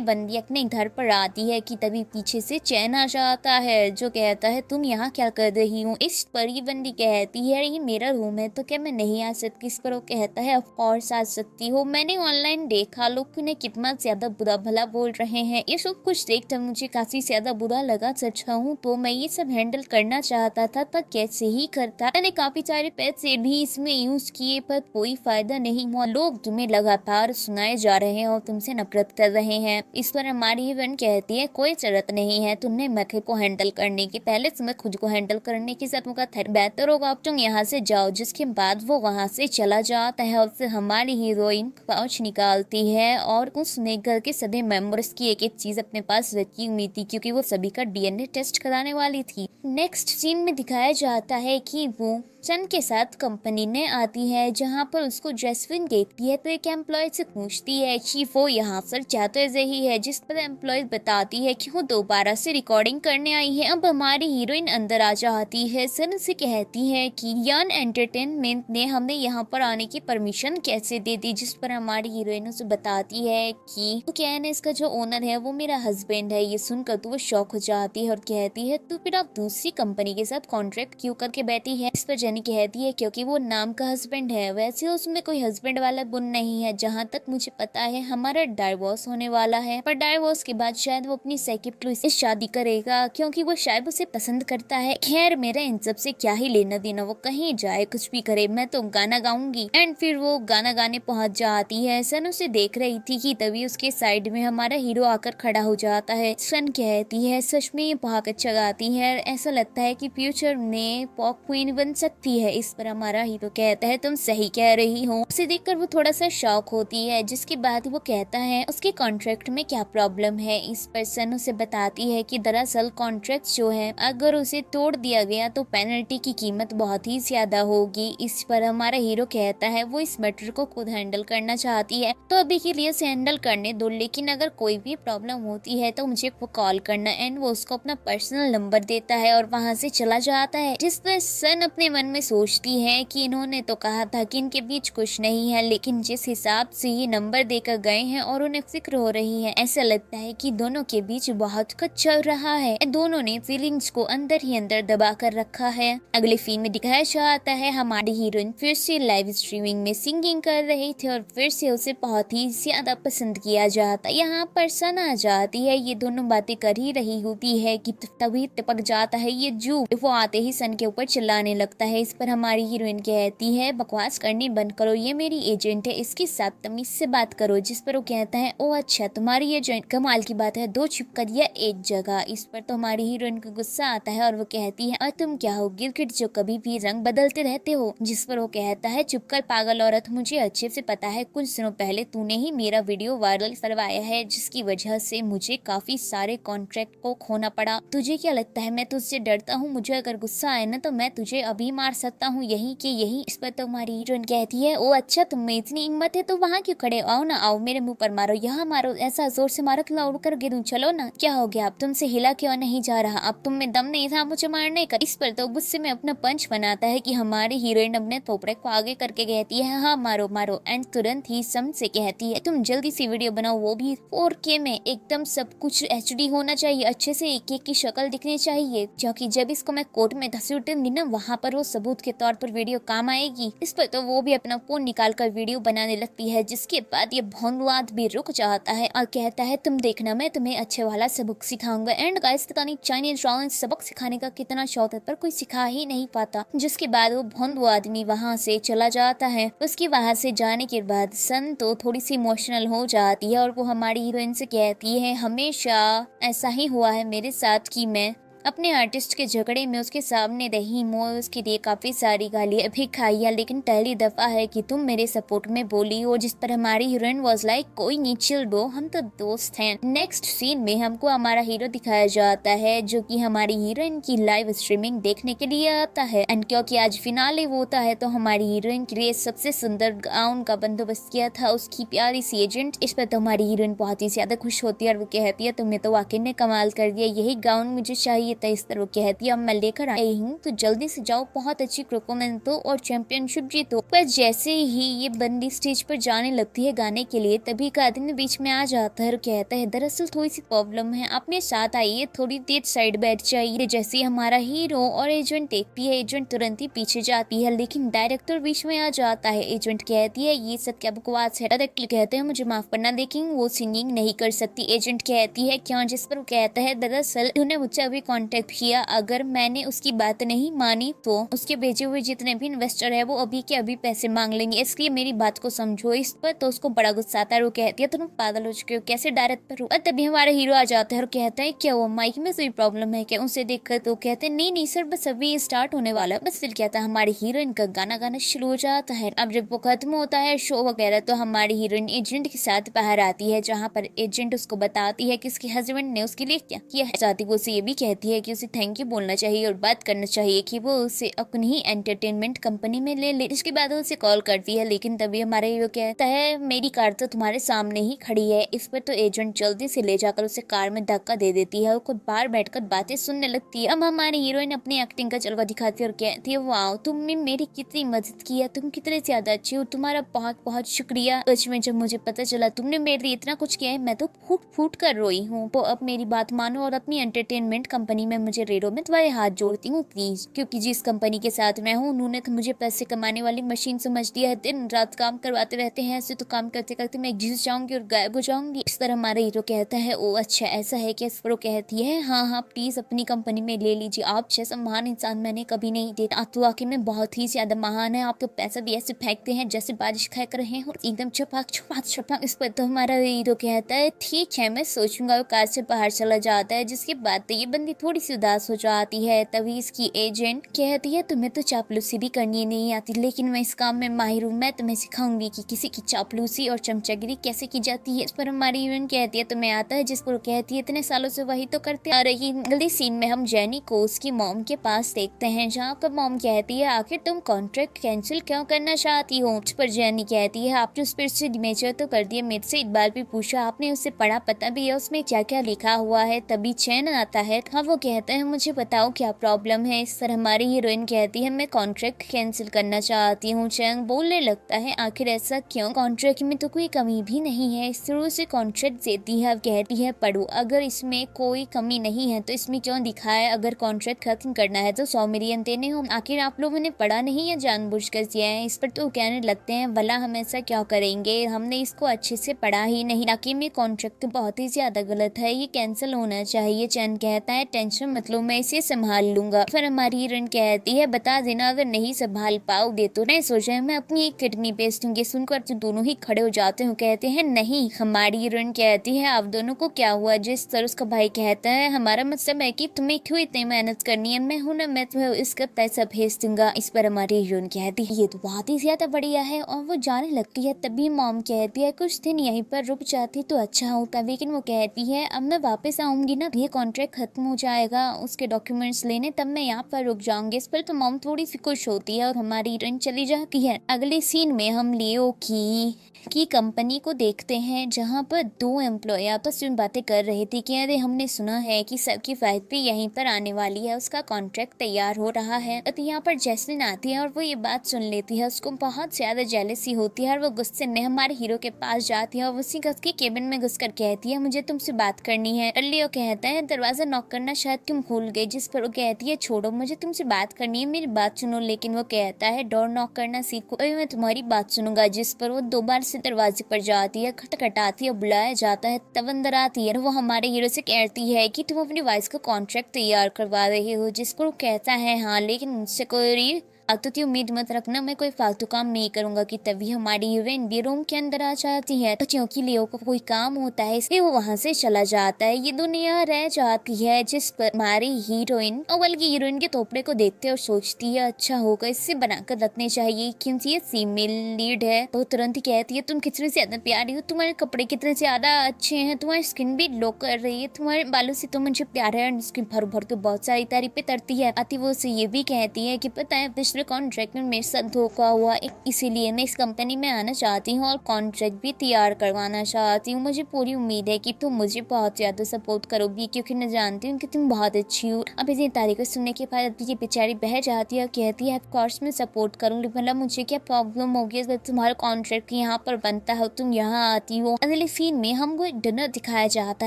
बंदी अपने घर पर आती है कि तभी पीछे से चैन आ जाता है जो कहता है तुम यहाँ क्या कर रही हो। इस पर ये बंदी कहती है ये मेरा रूम है तो क्या मैं नहीं आ सकती। इस पर वो कहता है ऑफ कोर्स आ सकती हो, मैंने ऑनलाइन देखा लोग तुम्हें कितना ज्यादा बुरा भला बोल रहे हैं। ये सब कुछ देखकर मुझे काफी ज्यादा बुरा लगा, सच कहूँ तो मैं ये सब हैंडल करना चाहता था पर कैसे ही करता। मैंने काफी सारे पैसे भी इसमें यूज किए पर कोई फायदा नहीं हुआ। लोग तुम्हें लगातार सुनाए जा रहे हैं और तुमसे नफरत कर रहे हैं। इस पर हमारी हीरोइन कहती है कोई जरूरत नहीं है, तुमने मखे को हैंडल करने की पहले तुम्हें खुद को हैंडल करने की जरूरत होगा, बेहतर होगा अब तुम यहाँ से जाओ। जिसके बाद वो वहाँ से चला जाता है और फिर हमारी हीरोइन पाउच निकालती है और उसने घर के सभी मेंबर्स की एक एक चीज अपने पास रखी हुई थी क्योंकि वो सभी का डीएनए टेस्ट कराने वाली थी। नेक्स्ट सीन में दिखाया जाता है कि वो सन के साथ कंपनी में आती है जहाँ पर उसको जैस्मिन देखती है तो एक एम्प्लॉय से पूछती है कि वो यहाँ पर क्या तो रही है। जिस पर एम्प्लॉय बताती है कि वो दोबारा से रिकॉर्डिंग करने आई है। अब हमारी हीरोइन अंदर आ जाती है। सन से कहती है कि यन एंटरटेनमेंट ने हमें यहाँ पर आने की परमिशन कैसे दे दी। जिस पर हमारी हीरोइन उसे बताती है कि तो क्या है ना इसका जो ओनर है वो मेरा हस्बैंड है। ये सुनकर तो वो शॉक हो जाती है और कहती है तो फिर आप दूसरी कंपनी के साथ कॉन्ट्रैक्ट क्यों करके बैठी है। इस पर जेनी कहती है क्योंकि वो नाम का हस्बैंड है, वैसे उसमें कोई हस्बैंड वाला गुण नहीं है। जहाँ तक मुझे पता है हमारा डाइवोर्स होने वाला है पर डाइवोर्स के बाद शायद वो अपनी सेक्रेटरी से शादी करेगा क्योंकि वो शायद उसे पसंद करता है। खैर मेरा इन सब से क्या ही लेना देना, वो कहीं जाए कुछ भी करे, मैं तो गाना गाऊंगी। एंड फिर वो गाना गाने पहुंच जाती है। सन उसे देख रही थी कि तभी उसके साइड में हमारा हीरो आकर खड़ा हो जाता है। सन कहती है सच में ये बहुत अच्छा गाती है, ऐसा लगता लगता है कि फ्यूचर में पॉक क्वीन बन सकती है। इस पर हमारा हीरो कहता है तुम सही कह रही हो। उसे देखकर वो थोड़ा सा शॉक होती है, जिसके बाद वो कहता है उसके कॉन्ट्रैक्ट में क्या प्रॉब्लम है। इस पर सन उसे बताती है कि दरअसल कॉन्ट्रैक्ट जो है अगर उसे तोड़ दिया गया तो पेनल्टी की कीमत बहुत ही ज्यादा होगी। इस पर हमारा हीरो कहता है वो इस मैटर को खुद हैंडल करना चाहती है, तो अभी के लिए उसे हैंडल करने दो, लेकिन अगर कोई भी प्रॉब्लम होती है तो मुझे वो कॉल करना। एंड वो उसको अपना पर्सनल नंबर देता है और वहाँ से चला जाता है। जिस पर सन अपने मन में सोचती है कि इन्होंने तो कहा था कि इनके बीच कुछ नहीं है, लेकिन जिस हिसाब से ये नंबर देकर गए हैं और उन्हें फिक्र हो रही है, ऐसा लगता है कि दोनों के बीच बहुत कुछ चल रहा है। दोनों ने फीलिंग्स को अंदर ही अंदर दबा कर रखा है। अगले फिल्म में दिखाया जाता है हमारी हीरोइन फिर से लाइव स्ट्रीमिंग में सिंगिंग कर रही थी और फिर से उसे बहुत ही ज्यादा पसंद किया जाता। यहाँ पर सन आ जाती है, ये दोनों बातें कर ही रही होती है कि तभी टपक जाता है ये जू। वो आते ही सन के ऊपर चिल्लाने लगता है। इस पर हमारी हीरोइन कहती है बकवास करनी बंद करो, ये मेरी एजेंट है, इसके साथ तमीज से बात करो। जिस पर वो कहता है ओ अच्छा तुम्हारी एजेंट, कमाल की बात है, दो चिपका दिया एक जगह। इस पर तो हमारी हीरोइन को गुस्सा आता है और वो कहती है और तुम क्या हो गिरगिट जो कभी भी रंग बदलते रहते हो। जिस पर वो कहता है चुप कर पागल औरत, मुझे अच्छे से पता है कुछ दिनों पहले तूने ही मेरा वीडियो वायरल करवाया है, जिसकी वजह से मुझे काफी सारे कॉन्ट्रैक्ट को खोना पड़ा। तुझे क्या लगता है मैं तुझसे डरता हूँ? मुझे अगर गुस्सा आए ना तो मैं तुझे अभी मार सकता हूँ यही के यही। इस पर तो हमारी हीरोइन कहती है ओ अच्छा तुम में इतनी हिम्मत है तो वहाँ क्यों खड़े, आओ ना आओ मेरे मुंह पर मारो, यहाँ मारो, ऐसा जोर से मारो कि उड़ कर गिरूं, चलो ना। क्या हो गया, अब तुमसे हिला क्यों नहीं जा रहा, अब तुम में दम नहीं था मुझे मारने का। इस पर तो गुस्से में अपना पंच बनाता है कि हमारी हीरोइन अपने थोपड़े को आगे करके कहती है हाँ मारो मारो। एंड तुरंत ही सम से कहती है तुम जल्दी सी वीडियो बनाओ, वो भी 4K में, एकदम सब कुछ HD होना चाहिए, अच्छे से एक एक की शक्ल दिखनी चाहिए, क्योंकि जब इसको मैं कोर्ट में घसीटूंगी ना वहाँ पर वो सबूत के तौर पर वीडियो काम आएगी। इस पर तो वो भी अपना फोन निकाल कर वीडियो बनाने लगती है, जिसके बाद ये भोंदवाद भी रुक जाता है और कहता है तुम देखना मैं तुम्हें अच्छे वाला सबक सिखाऊंगा। एंड गाइस पता नहीं चाइनीज ड्रामा सबक सिखाने का कितना शौक है पर कोई सिखा ही नहीं पाता। जिसके बाद वो भोंदू आदमी वहाँ से चला जाता है। उसके वहाँ से जाने के बाद सन तो थोड़ी सी इमोशनल हो जाती है और वो हमारी हीरोइन से कहती है हमेशा ऐसा ही हुआ है मेरे साथ कि मैं अपने आर्टिस्ट के झगड़े में उसके सामने रही हूँ, उसके लिए काफी सारी गालियां भी खाई है, लेकिन पहली दफा है कि तुम मेरे सपोर्ट में बोली हो। जिस पर हमारी हीरोइन वाज लाइक कोई नहीं चिल ब्रो, हम तो दोस्त हैं। नेक्स्ट सीन में हमको हमारा हीरो दिखाया जाता है जो कि हमारी हीरोइन की लाइव स्ट्रीमिंग देखने के लिए आता है। एंड क्योंकि आज फिनाले होता है तो हमारी हीरोइन के लिए सबसे सुंदर गाउन का बंदोबस्त किया था उसकी प्यारी सी एजेंट। इस पर तो हमारी हीरोइन बहुत ही ज्यादा खुश होती है और वो कहती है तुमने तो वाकई ने कमाल कर दिया, यही गाउन मुझे चाहिए था। इस तरह कहती है अब मैं लेकर आई हूँ तो जल्दी से जाओ, बहुत अच्छी परफॉर्मेंस दो और चैंपियनशिप जीतो। पर जैसे ही ये बंदी स्टेज पर जाने लगती है गाने के लिए तभी एक आदमी बीच में आ जाता है और कहता है दरअसल थोड़ी सी प्रॉब्लम है, अपने साथ आइए, थोड़ी देर साइड बैठ जाइए। जैसे ही हमारा हीरो और एजेंट देखती है एजेंट तुरंत ही पीछे जाती है, लेकिन डायरेक्टर बीच में आ जाता है। एजेंट कहती है ये सब क्या बकवास है। डायरेक्टर कहते हैं मुझे माफ करना लेकिन वो सिंगिंग नहीं कर सकती। एजेंट कहती है क्यों? जिस पर वो कहता है दरअसल उन्होंने मुझसे अभी कॉन्टेक्ट किया, अगर मैंने उसकी बात नहीं मानी तो उसके भेजे हुए जितने भी इन्वेस्टर है वो अभी के अभी पैसे मांग लेंगे, इसलिए मेरी बात को समझो। इस पर तो उसको बड़ा गुस्सा आता है। वो कहती है तुम पागल हो चुके हो, कैसे डायरेक्टर हो। और तभी हमारा हीरो आ जाता है और कहता है क्या वो माइक में कोई प्रॉब्लम है क्या। उसे देखकर तो कहते हैं नहीं नहीं सर बस अभी स्टार्ट होने वाला है। बस फिर कहता है हमारी हीरोइन का गाना गाना शुरू हो जाता है। अब जब वो खत्म होता है शो वगैरह तो हमारी हीरोइन एजेंट के साथ बाहर आती है, जहाँ पर एजेंट उसको बताती है कि उसके हस्बैंड ने उसके लिए क्या किया है। साथ ही वो उसे ये भी कहती है कि उसे थैंक यू बोलना चाहिए और बात करना चाहिए कि वो उसे अपनी ही एंटरटेनमेंट कंपनी में ले ले। इसके बाद उसे कॉल करती है, लेकिन तभी हमारा हीरो कहता है मेरी कार तो तुम्हारे सामने ही खड़ी है। इस पर तो एजेंट जल्दी से ले जाकर उसे कार में धक्का दे देती है और खुद बाहर बैठकर बातें सुनने लगती है। अब हमारी हीरोइन अपनी एक्टिंग का जलवा दिखाती है और कहती है वाओ तुमने मेरी कितनी मदद की है, तुम कितने ज्यादा अच्छी हो, तुम्हारा बहुत बहुत शुक्रिया। सच में जब मुझे पता चला तुमने मेरे लिए इतना कुछ किया है मैं तो फूट फूट कर रोई हूँ। तो अब मेरी बात मानो और अपनी एंटरटेनमेंट कंपनी में मुझे रेडो में तुम्हारे हाथ जोड़ती हूँ प्लीज, क्योंकि जिस कंपनी के साथ मैं हूँ उन्होंने तो मुझे पैसे कमाने वाली मशीन समझ दिया है। दिन रात काम करवाते रहते हैं, ऐसे तो काम करते करते मैं घिस जाऊंगी और गायब हो जाऊंगी। इस तरह हमारा हीरो कहता है ओ अच्छा ऐसा है क्या। इस पर वो कहती है हाँ हाँ प्लीज अपनी कंपनी में ले लीजिए, आप जैसा महान इंसान मैंने कभी नहीं देखा, आप तो वाकई में बहुत ही ज्यादा महान है। आप तो पैसा भी ऐसे फेंकते हैं जैसे बारिश खा कर रहे हो, एकदम छपाक छपाक छपाक। इस पर तो हमारा हीरो कहता है ठीक है मैं सोचूंगा। वो कार से बाहर चला जाता है, जिसके बाद ये बंदी थोड़ी थोड़ी सी उदास हो जाती है। तभी इसकी एजेंट कहती है तुम्हें तो चापलूसी भी करनी नहीं आती, लेकिन मैं इस काम में माहिर हूँ, मैं तुम्हें सिखाऊंगी कि किसी की चापलूसी और चमचागिरी कैसे की जाती है। इस पर हमारी हीरोइन कहती है तुम्हें आता है, जिस पर कहती है इतने सालों से वही तो करते आ रही। अगले सीन में हम जेनी को उसकी मॉम के पास देखते हैं, जहाँ पर मॉम कहती है आखिर तुम कॉन्ट्रैक्ट कैंसिल क्यों करना चाहती हो। उस पर जेनी कहती है आपने उस पर सिग्नेचर तो कर दिया, मेरे से एक बार भी पूछा, आपने उससे पढ़ा, पता भी है उसमें क्या क्या लिखा हुआ है। तभी चैन आता है। हाँ वो कहता है मुझे बताओ क्या प्रॉब्लम है। इस पर हमारी हीरोइन कहती है मैं कॉन्ट्रैक्ट कैंसिल करना चाहती हूँ। चैंग बोलने लगता है आखिर ऐसा क्यों, कॉन्ट्रैक्ट में तो कोई कमी भी नहीं है। शुरू से कॉन्ट्रैक्ट देती है, कहती है पढ़ो, अगर इसमें कोई कमी नहीं है तो इसमें क्यों दिखाया, अगर कॉन्ट्रैक्ट खत्म करना है तो 100 मिलियन देने हो, आखिर आप लोगों ने पढ़ा नहीं है जानबूझकर किया है। इस पर तो कहने लगते हैं भला हम ऐसा क्या करेंगे, हमने इसको अच्छे से पढ़ा ही नहीं, बाकी में कॉन्ट्रैक्ट बहुत ही ज्यादा गलत है, ये कैंसिल होना चाहिए। चैन कहता है टेंशन मत लो, मैं इसे संभाल लूंगा। फिर हमारी हीरोइन कहती है बता देना अगर नहीं संभाल पाओगे तो। नहीं सोचा मैं अपनी एक किडनी बेच दूंगी। सुनकर तो दोनों ही खड़े हो जाते हैं, कहते हैं नहीं। हमारी हीरोइन कहती है आप दोनों को क्या हुआ। जिस तरह उसका भाई कहता है हमारा मतलब है कि तुम्हें क्यों इतनी मेहनत करनी है, मैं हूं ना, मैं तुम्हें इसका पैसा भेज दूंगा। इस पर हमारी हीरोइन कहती है ये तो बहुत ही ज्यादा बढ़िया है, और वो जाने लगती है। तभी मॉम कहती है कुछ दिन यहीं पर रुक जाती तो अच्छा होता, लेकिन वो कहती है अब मैं वापस आऊंगी ना, ये कॉन्ट्रैक्ट खत्म हो जाएगा उसके डॉक्यूमेंट्स लेने, तब मैं यहाँ पर रुक जाऊंगी। इस पर तो मॉम थोड़ी सी खुश होती है और हमारी हीरोइन चली जाती है। अगले सीन में हम लियो की कंपनी को देखते हैं, जहाँ पर 2 एम्प्लॉय आपस में बातें कर रहे थे कि अरे हमने सुना है कि सबकी फैक्ट्री यहीं पर आने वाली है, उसका कॉन्ट्रैक्ट तैयार हो रहा है। तो यहाँ पर जैस्मिन आती है और वो ये बात सुन लेती है, उसको बहुत ज्यादा जेलसी होती है और वो गुस्से में हमारे हीरो के पास जाती है और उसी उसके केबिन में घुसकर कहती है मुझे तुमसे बात करनी है। लियो कहता है दरवाजा नॉक करना शायद तुम भूल गए। जिस पर वो कहती है छोड़ो, मुझे तुमसे बात करनी है, मेरी बात सुनो। लेकिन वो कहता है डोर नॉक करना सीखो, मैं तुम्हारी बात सुनूंगा। जिस पर वो 2 बार से दरवाजे पर जाती है, खटखटाती है, बुलाया जाता है, तब अंदर आती है। वो हमारे हीरो से कहती है कि तुम अपनी वाइफ का कॉन्ट्रैक्ट तैयार करवा रहे हो। जिस पर वो कहता है हाँ, लेकिन मुझसे कोई तो उम्मीद मत रखना, मैं कोई फालतू काम नहीं करूंगा। कि तभी हमारी हीरोइन भी रूम के अंदर आ जाती है। तो क्योंकि लियो को कोई काम होता है इसलिए वो वहां से चला जाता है। ये दुनिया रह जाती है। जिस पर हमारी हीरोइन बल्कि हीरोइन के तोपड़े को देखते और सोचती है अच्छा होगा, इससे बनाकर रखने चाहिए क्योंकि ये फीमेल लीड है। तो तुरंत ही कहती है तुम कितने ज्यादा प्यारी हो, तुम्हारे कपड़े कितने ज्यादा अच्छे हैं, तुम्हारी स्किन भी ग्लो कर रही है, तुम्हारे बालों से तो मुझे प्यार है। स्किन भर भर के बहुत सारी तारीफें करती है। अति वो उसे ये भी कहती है कि पता है पिछले कॉन्ट्रैक्ट में मेरे साथ धोखा हुआ, इसीलिए मैं इस कंपनी में आना चाहती हूँ और कॉन्ट्रैक्ट भी तैयार करवाना चाहती हूँ। मुझे पूरी उम्मीद है कि तुम मुझे बहुत ज्यादा सपोर्ट करोगी, क्योंकि मैं जानती हूँ कि तुम बहुत अच्छी हो। अब इतनी तारीफें सुनने के बाद ये बेचारी बह जाती है और कहती है ऑफ कोर्स मैं सपोर्ट करूंगी, भला मुझे क्या प्रॉब्लम होगी अगर तुम्हारा कॉन्ट्रैक्ट यहाँ पर बनता है, तुम यहाँ आती हो। अगले सीन में हमको एक डिनर दिखाया जाता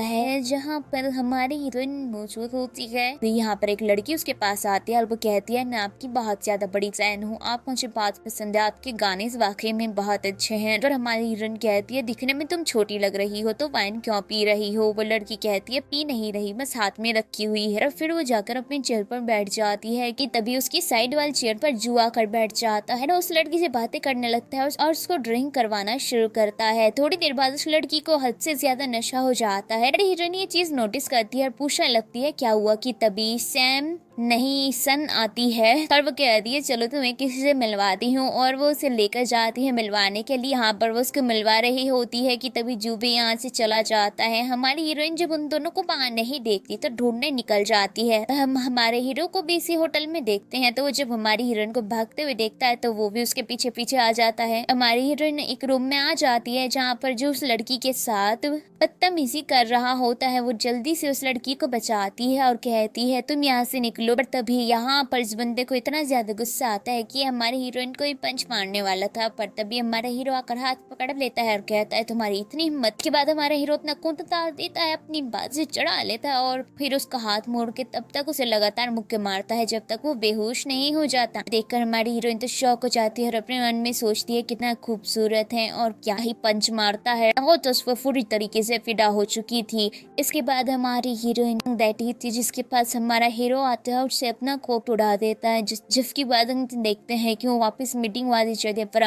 है, जहाँ पर हमारी हीरोइन मौजूद होती है। यहाँ पर एक लड़की उसके पास आती है और वो कहती है मैं आपकी बहुत ज्यादा बड़ी फैन हूँ, आप मुझे बहुत पसंद है, आपके गाने वाकई में बहुत अच्छे हैं। और हमारी हीरोइन कहती है दिखने में तुम छोटी लग रही हो तो वाइन क्यों पी रही हो। वो लड़की कहती है पी नहीं रही, बस हाथ में रखी हुई है। और फिर वो जाकर अपनी चेयर पर बैठ जाती है कि तभी उसकी साइड वाली चेयर पर जू आकर बैठ जाता है ना, उस लड़की से बातें करने लगता है और उसको ड्रिंक करवाना शुरू करता है। थोड़ी देर बाद उस लड़की को हद से ज्यादा नशा हो जाता है। हीरोइन ये चीज नोटिस करती है और पूछने लगती है क्या हुआ। कि तभी सैम नहीं सन आती है और वो कहती है चलो तुम्हें किसी से मिलवाती हूँ, और वो उसे लेकर जाती है मिलवाने के लिए। यहाँ पर वो उसको मिलवा रही होती है कि तभी जू भी यहाँ से चला जाता है। हमारी हीरोइन जब उन दोनों को वहाँ नहीं देखती तो ढूंढने निकल जाती है। हम हमारे हीरो को भी इसी होटल में देखते हैं, तो वो जब हमारी हीरोइन को भागते हुए देखता है तो वो भी उसके पीछे पीछे आ जाता है। हमारी हीरोइन एक रूम में आ जाती है जहाँ पर जो उस लड़की के साथ बदतमीजी कर रहा होता है, वो जल्दी से उस लड़की को बचाती है और कहती है तुम यहाँ से निकलो। पर तभी यहाँ पर इस बंदे को इतना ज्यादा गुस्सा आता है कि हमारे हीरोइन को ही पंच मारने वाला था, पर तभी हमारा हीरो आकर हाथ पकड़ लेता है और कहता है तुम्हारी इतनी हिम्मत। के बाद हमारा हीरो अपना खून डाल देता है, अपनी बाजी चढ़ा लेता है और फिर उसका हाथ मोड़ के तब तक उसे लगातार मुक्के मारता है जब तक वो बेहोश नहीं हो जाता। देखकर हमारी हीरोइन तो शॉक हो जाती है और अपने मन में सोचती है कितना खूबसूरत है और क्या ही पंच मारता है। वो तो उसको पूरी तरीके से फिदा हो चुकी थी। इसके बाद हमारी हीरोइन बैठी थी जिसके पास हमारा हीरो आता है और उसे अपना कोट उड़ा देता है, जिसके बाद हम देखते हैं कि वो वापस मीटिंग वाली जगह पर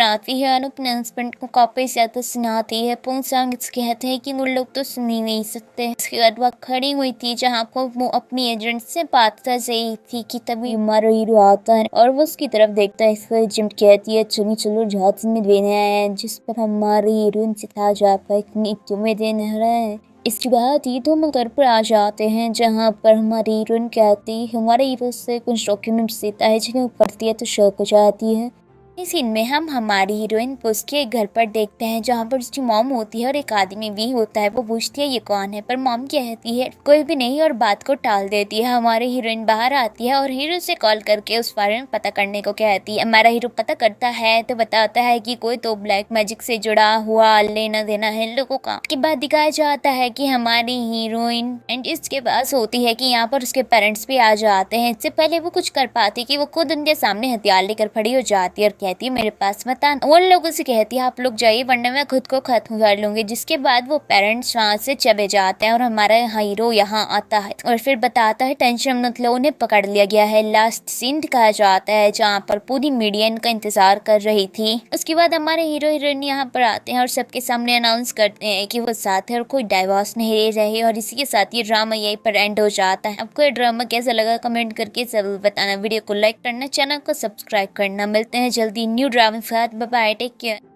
आती है और अपने हस्बैंड को वापस या तो सुनाती है। पोंसांग कहते हैं कि वो लोग तो सुन ही नहीं सकते। इसके बाद वह खड़ी हुई थी जहाँ पर वो अपनी एजेंट से बात कर रही थी कि तभी हमारा हीरो आता है और वो उसकी तरफ देखता है। इसका एजेंट कहती है चलो चलो जहाज में देने आए हैं, जिस पर हमारे हीरोइन से था जा पर इतनी तुम्हें देने रहा है। इसके बाद ये दोनों घर पर आ जाते हैं जहाँ पर हमारी हीरोइन कहती है हमारे हीरो से कुछ डॉक्यूमेंट्स देता है, जिन्हें पढ़ती है तो शौक हो जाती है। इस सीन में हम हमारी हीरोइन को उसके घर पर देखते हैं जहाँ पर उसकी मॉम होती है और एक आदमी भी होता है। वो पूछती है ये कौन है, पर मॉम कहती है कोई भी नहीं और बात को टाल देती है। हमारी हीरोइन बाहर आती है और हीरो से कॉल करके उस बारे में पता करने को कहती है। हमारा हीरो पता करता है तो बताता है कि कोई तो ब्लैक मैजिक से जुड़ा हुआ लेना देना है लोगों का। इसके बाद दिखाया जाता है कि हमारी हीरोइन एंड इसके पास होती है कि यहाँ पर उसके पेरेंट्स भी आ जाते हैं। इससे पहले वो कुछ कर पाती कि वो खुद उनके सामने हथियार लेकर खड़ी हो जाती है और कहती है मेरे पास मत आना। उन लोगों से कहती है आप लोग जाइए वरना मैं खुद को खत्म कर लूंगी। जिसके बाद वो पेरेंट्स वहाँ से चले जाते हैं और हमारा हीरो यहाँ आता है और फिर बताता है टेंशन मत लो उन्हें पकड़ लिया गया है। लास्ट सीन दिखाया जाता है जहाँ पर पूरी मीडिया इनका इंतजार कर रही थी। उसके बाद हमारे हीरो हीरोइन यहाँ पर आते हैं और सबके सामने अनाउंस करते हैं कि वो साथ है और कोई डाइवोर्स नहीं ले रहे और इसी के साथ ये ड्रामा यहीं पर एंड हो जाता है। आपको ये ड्रामा कैसा लगा कमेंट करके जरूर बताना। वीडियो को लाइक करना, चैनल को सब्सक्राइब करना। मिलते हैं जल्दी न्यू ड्रामा के साथ। Bye bye, take care.